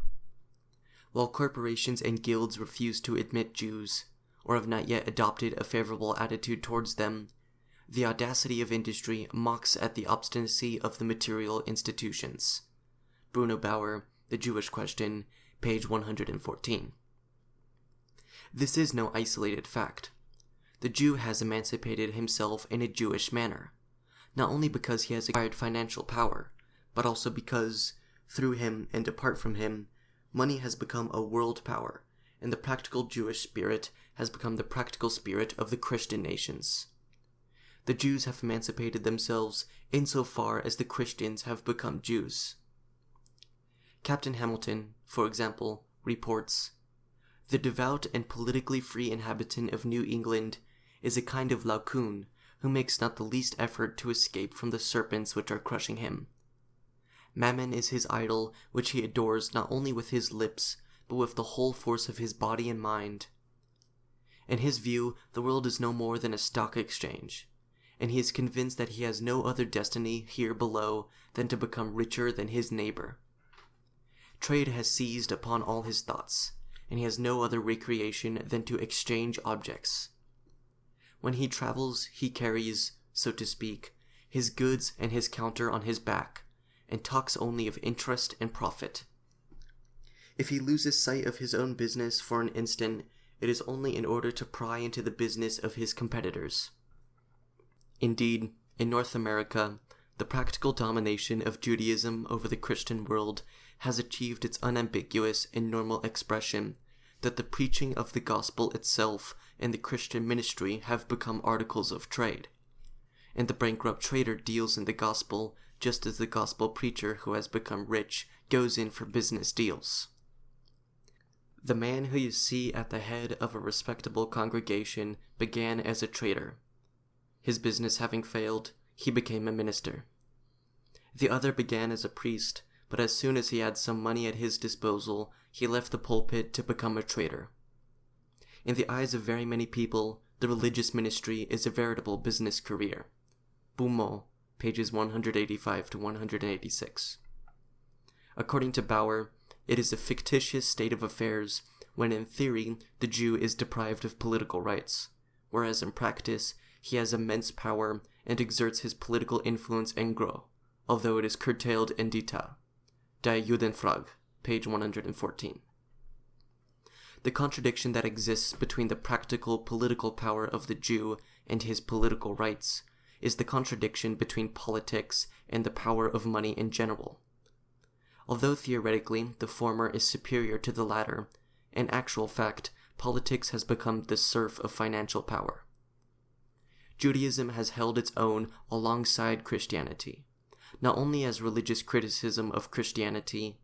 While corporations and guilds refuse to admit Jews, or have not yet adopted a favorable attitude towards them, the audacity of industry mocks at the obstinacy of the material institutions. Bruno Bauer, The Jewish Question, page 114. This is no isolated fact. The Jew has emancipated himself in a Jewish manner, not only because he has acquired financial power, but also because, through him and apart from him, money has become a world power, and the practical Jewish spirit has become the practical spirit of the Christian nations. The Jews have emancipated themselves insofar as the Christians have become Jews. Captain Hamilton, for example, reports, "The devout and politically free inhabitant of New England is a kind of Laocoon who makes not the least effort to escape from the serpents which are crushing him. Mammon is his idol, which he adores not only with his lips, but with the whole force of his body and mind. In his view, the world is no more than a stock exchange, and he is convinced that he has no other destiny here below than to become richer than his neighbor. Trade has seized upon all his thoughts, and he has no other recreation than to exchange objects. When he travels, he carries, so to speak, his goods and his counter on his back, and talks only of interest and profit. If he loses sight of his own business for an instant, it is only in order to pry into the business of his competitors." Indeed, in North America, the practical domination of Judaism over the Christian world has achieved its unambiguous and normal expression that the preaching of the gospel itself and the Christian ministry have become articles of trade, and the bankrupt trader deals in the gospel just as the gospel preacher who has become rich goes in for business deals. The man who you see at the head of a respectable congregation began as a trader. His business having failed, he became a minister. The other began as a priest, but as soon as he had some money at his disposal, he left the pulpit to become a trader. In the eyes of very many people, the religious ministry is a veritable business career. Beaumont, pages 185 to 186. According to Bauer, it is a fictitious state of affairs when in theory the Jew is deprived of political rights, whereas in practice he has immense power and exerts his political influence en gros, although it is curtailed in detail. Zur Judenfrage, page 114. The contradiction that exists between the practical political power of the Jew and his political rights is the contradiction between politics and the power of money in general. Although theoretically the former is superior to the latter, in actual fact, politics has become the serf of financial power. Judaism has held its own alongside Christianity, not only as religious criticism of Christianity,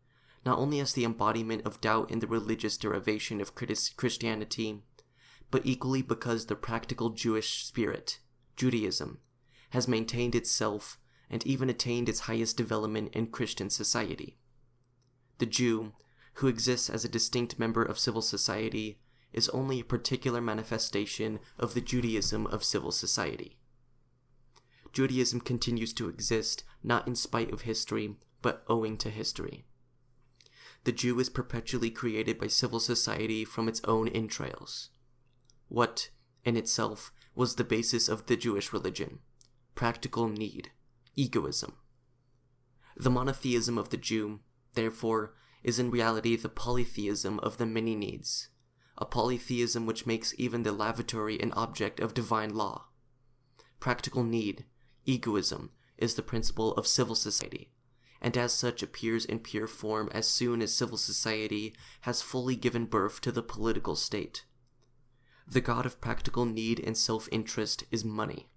not only as the embodiment of doubt in the religious derivation of Christianity, but equally because the practical Jewish spirit, Judaism, has maintained itself and even attained its highest development in Christian society. The Jew, who exists as a distinct member of civil society, is only a particular manifestation of the Judaism of civil society. Judaism continues to exist not in spite of history, but owing to history. The Jew is perpetually created by civil society from its own entrails. What, in itself, was the basis of the Jewish religion? Practical need, egoism. The monotheism of the Jew, therefore, is in reality the polytheism of the many needs, a polytheism which makes even the lavatory an object of divine law. Practical need, egoism, is the principle of civil society, and as such appears in pure form as soon as civil society has fully given birth to the political state. The god of practical need and self-interest is money.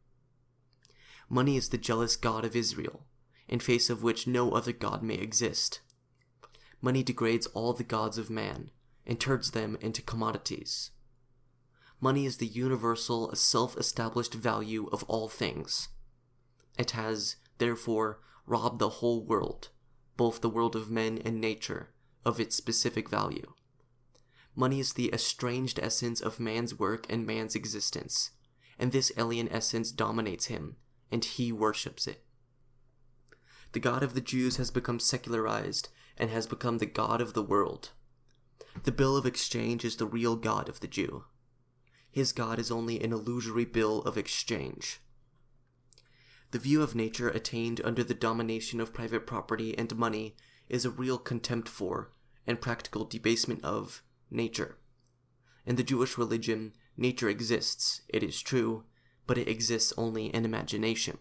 Money is the jealous god of Israel, in face of which no other god may exist. Money degrades all the gods of man, and turns them into commodities. Money is the universal, self-established value of all things. It has, therefore, robbed the whole world, both the world of men and nature, of its specific value. Money is the estranged essence of man's work and man's existence, and this alien essence dominates him, and he worships it. The God of the Jews has become secularized and has become the God of the world. The bill of exchange is the real God of the Jew. His God is only an illusory bill of exchange. The view of nature attained under the domination of private property and money is a real contempt for, and practical debasement of, nature. In the Jewish religion, nature exists, it is true, but it exists only in imagination.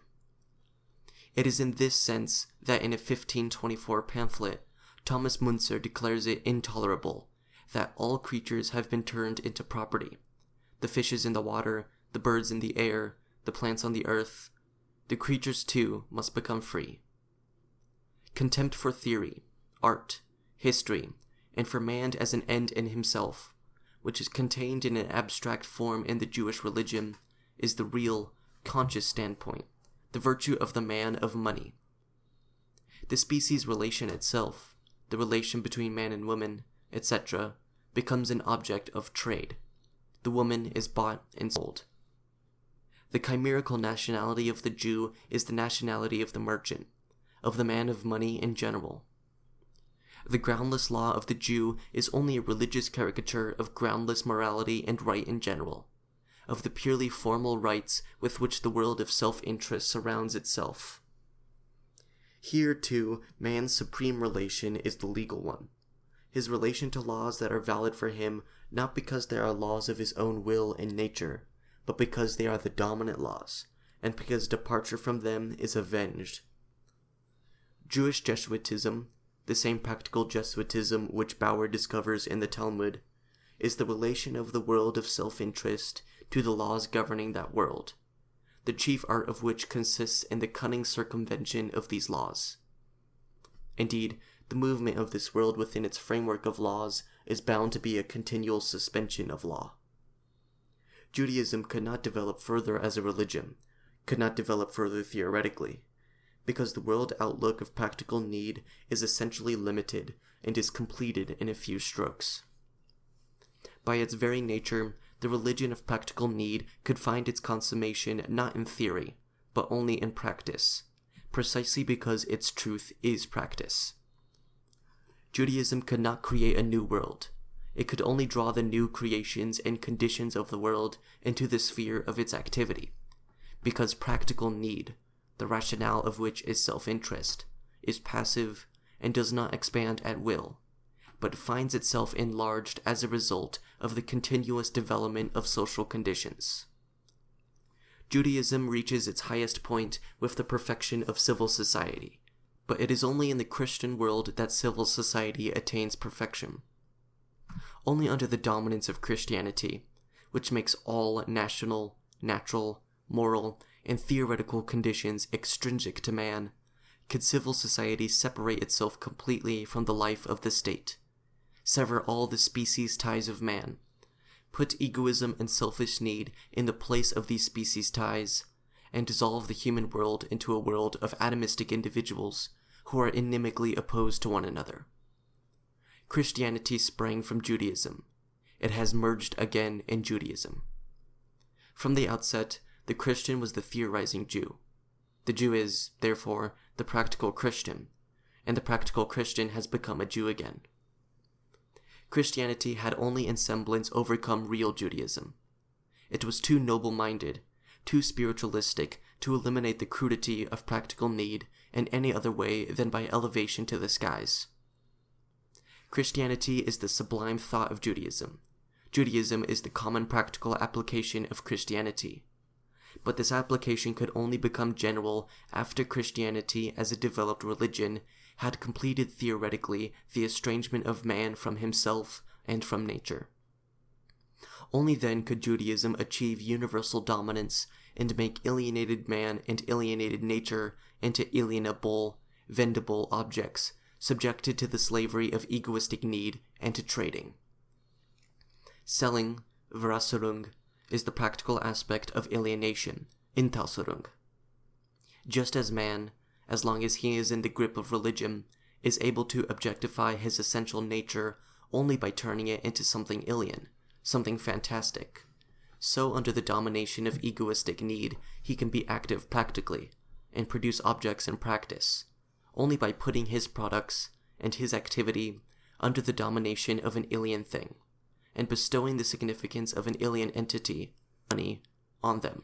It is in this sense that in a 1524 pamphlet, Thomas Müntzer declares it intolerable that all creatures have been turned into property. The fishes in the water, the birds in the air, the plants on the earth, the creatures too must become free. Contempt for theory, art, history, and for man as an end in himself, which is contained in an abstract form in the Jewish religion, is the real, conscious standpoint, the virtue of the man of money. The species relation itself, the relation between man and woman, etc., becomes an object of trade. The woman is bought and sold. The chimerical nationality of the Jew is the nationality of the merchant, of the man of money in general. The groundless law of the Jew is only a religious caricature of groundless morality and right in general, of the purely formal rights with which the world of self-interest surrounds itself. Here, too, man's supreme relation is the legal one, his relation to laws that are valid for him not because they are laws of his own will and nature, but because they are the dominant laws, and because departure from them is avenged. Jewish Jesuitism, the same practical Jesuitism which Bauer discovers in the Talmud, is the relation of the world of self-interest to the laws governing that world, the chief art of which consists in the cunning circumvention of these laws. Indeed, the movement of this world within its framework of laws is bound to be a continual suspension of law. Judaism could not develop further as a religion, could not develop further theoretically, because the world outlook of practical need is essentially limited and is completed in a few strokes. By its very nature, the religion of practical need could find its consummation not in theory, but only in practice, precisely because its truth is practice. Judaism could not create a new world. It could only draw the new creations and conditions of the world into the sphere of its activity, because practical need, the rationale of which is self-interest, is passive and does not expand at will, but finds itself enlarged as a result of the continuous development of social conditions. Judaism reaches its highest point with the perfection of civil society, but it is only in the Christian world that civil society attains perfection. Only under the dominance of Christianity, which makes all national, natural, moral, and theoretical conditions extrinsic to man, could civil society separate itself completely from the life of the state, sever all the species ties of man, put egoism and selfish need in the place of these species ties, and dissolve the human world into a world of atomistic individuals who are inimically opposed to one another. Christianity sprang from Judaism. It has merged again in Judaism. From the outset, the Christian was the theorizing Jew. The Jew is, therefore, the practical Christian, and the practical Christian has become a Jew again. Christianity had only in semblance overcome real Judaism. It was too noble-minded, too spiritualistic to eliminate the crudity of practical need in any other way than by elevation to the skies. Christianity is the sublime thought of Judaism. Judaism is the common practical application of Christianity. But this application could only become general after Christianity as a developed religion had completed theoretically the estrangement of man from himself and from nature. Only then could Judaism achieve universal dominance and make alienated man and alienated nature into alienable, vendible objects, subjected to the slavery of egoistic need and to trading. Selling, Verasserung, is the practical aspect of alienation, Intalsörung. Just as man, as long as he is in the grip of religion, is able to objectify his essential nature only by turning it into something alien, something fantastic, so under the domination of egoistic need, he can be active practically, and produce objects in practice, only by putting his products and his activity under the domination of an alien thing, and bestowing the significance of an alien entity, money, on them.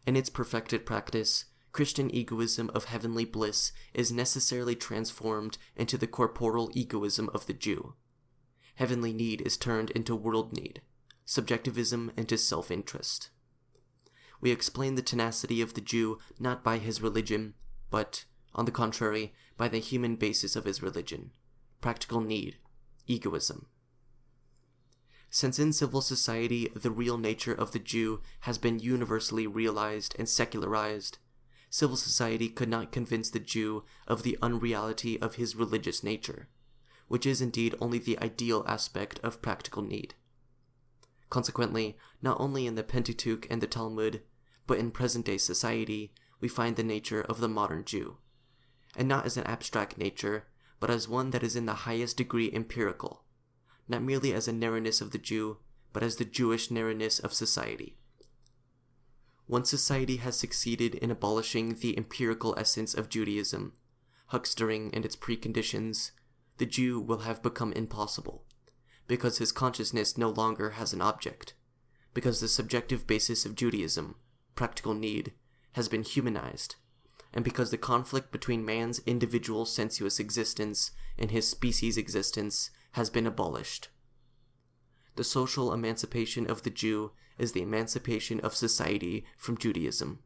In its perfected practice, Christian egoism of heavenly bliss is necessarily transformed into the corporal egoism of the Jew. Heavenly need is turned into world need, subjectivism into self-interest. We explain the tenacity of the Jew not by his religion, but, on the contrary, by the human basis of his religion, practical need, egoism. Since in civil society the real nature of the Jew has been universally realized and secularized, civil society could not convince the Jew of the unreality of his religious nature, which is indeed only the ideal aspect of practical need. Consequently, not only in the Pentateuch and the Talmud, but in present-day society, we find the nature of the modern Jew, and not as an abstract nature, but as one that is in the highest degree empirical, not merely as a narrowness of the Jew, but as the Jewish narrowness of society. Once society has succeeded in abolishing the empirical essence of Judaism, huckstering and its preconditions, the Jew will have become impossible, because his consciousness no longer has an object, because the subjective basis of Judaism, practical need, has been humanized, and because the conflict between man's individual sensuous existence and his species existence has been abolished. The social emancipation of the Jew is the emancipation of society from Judaism.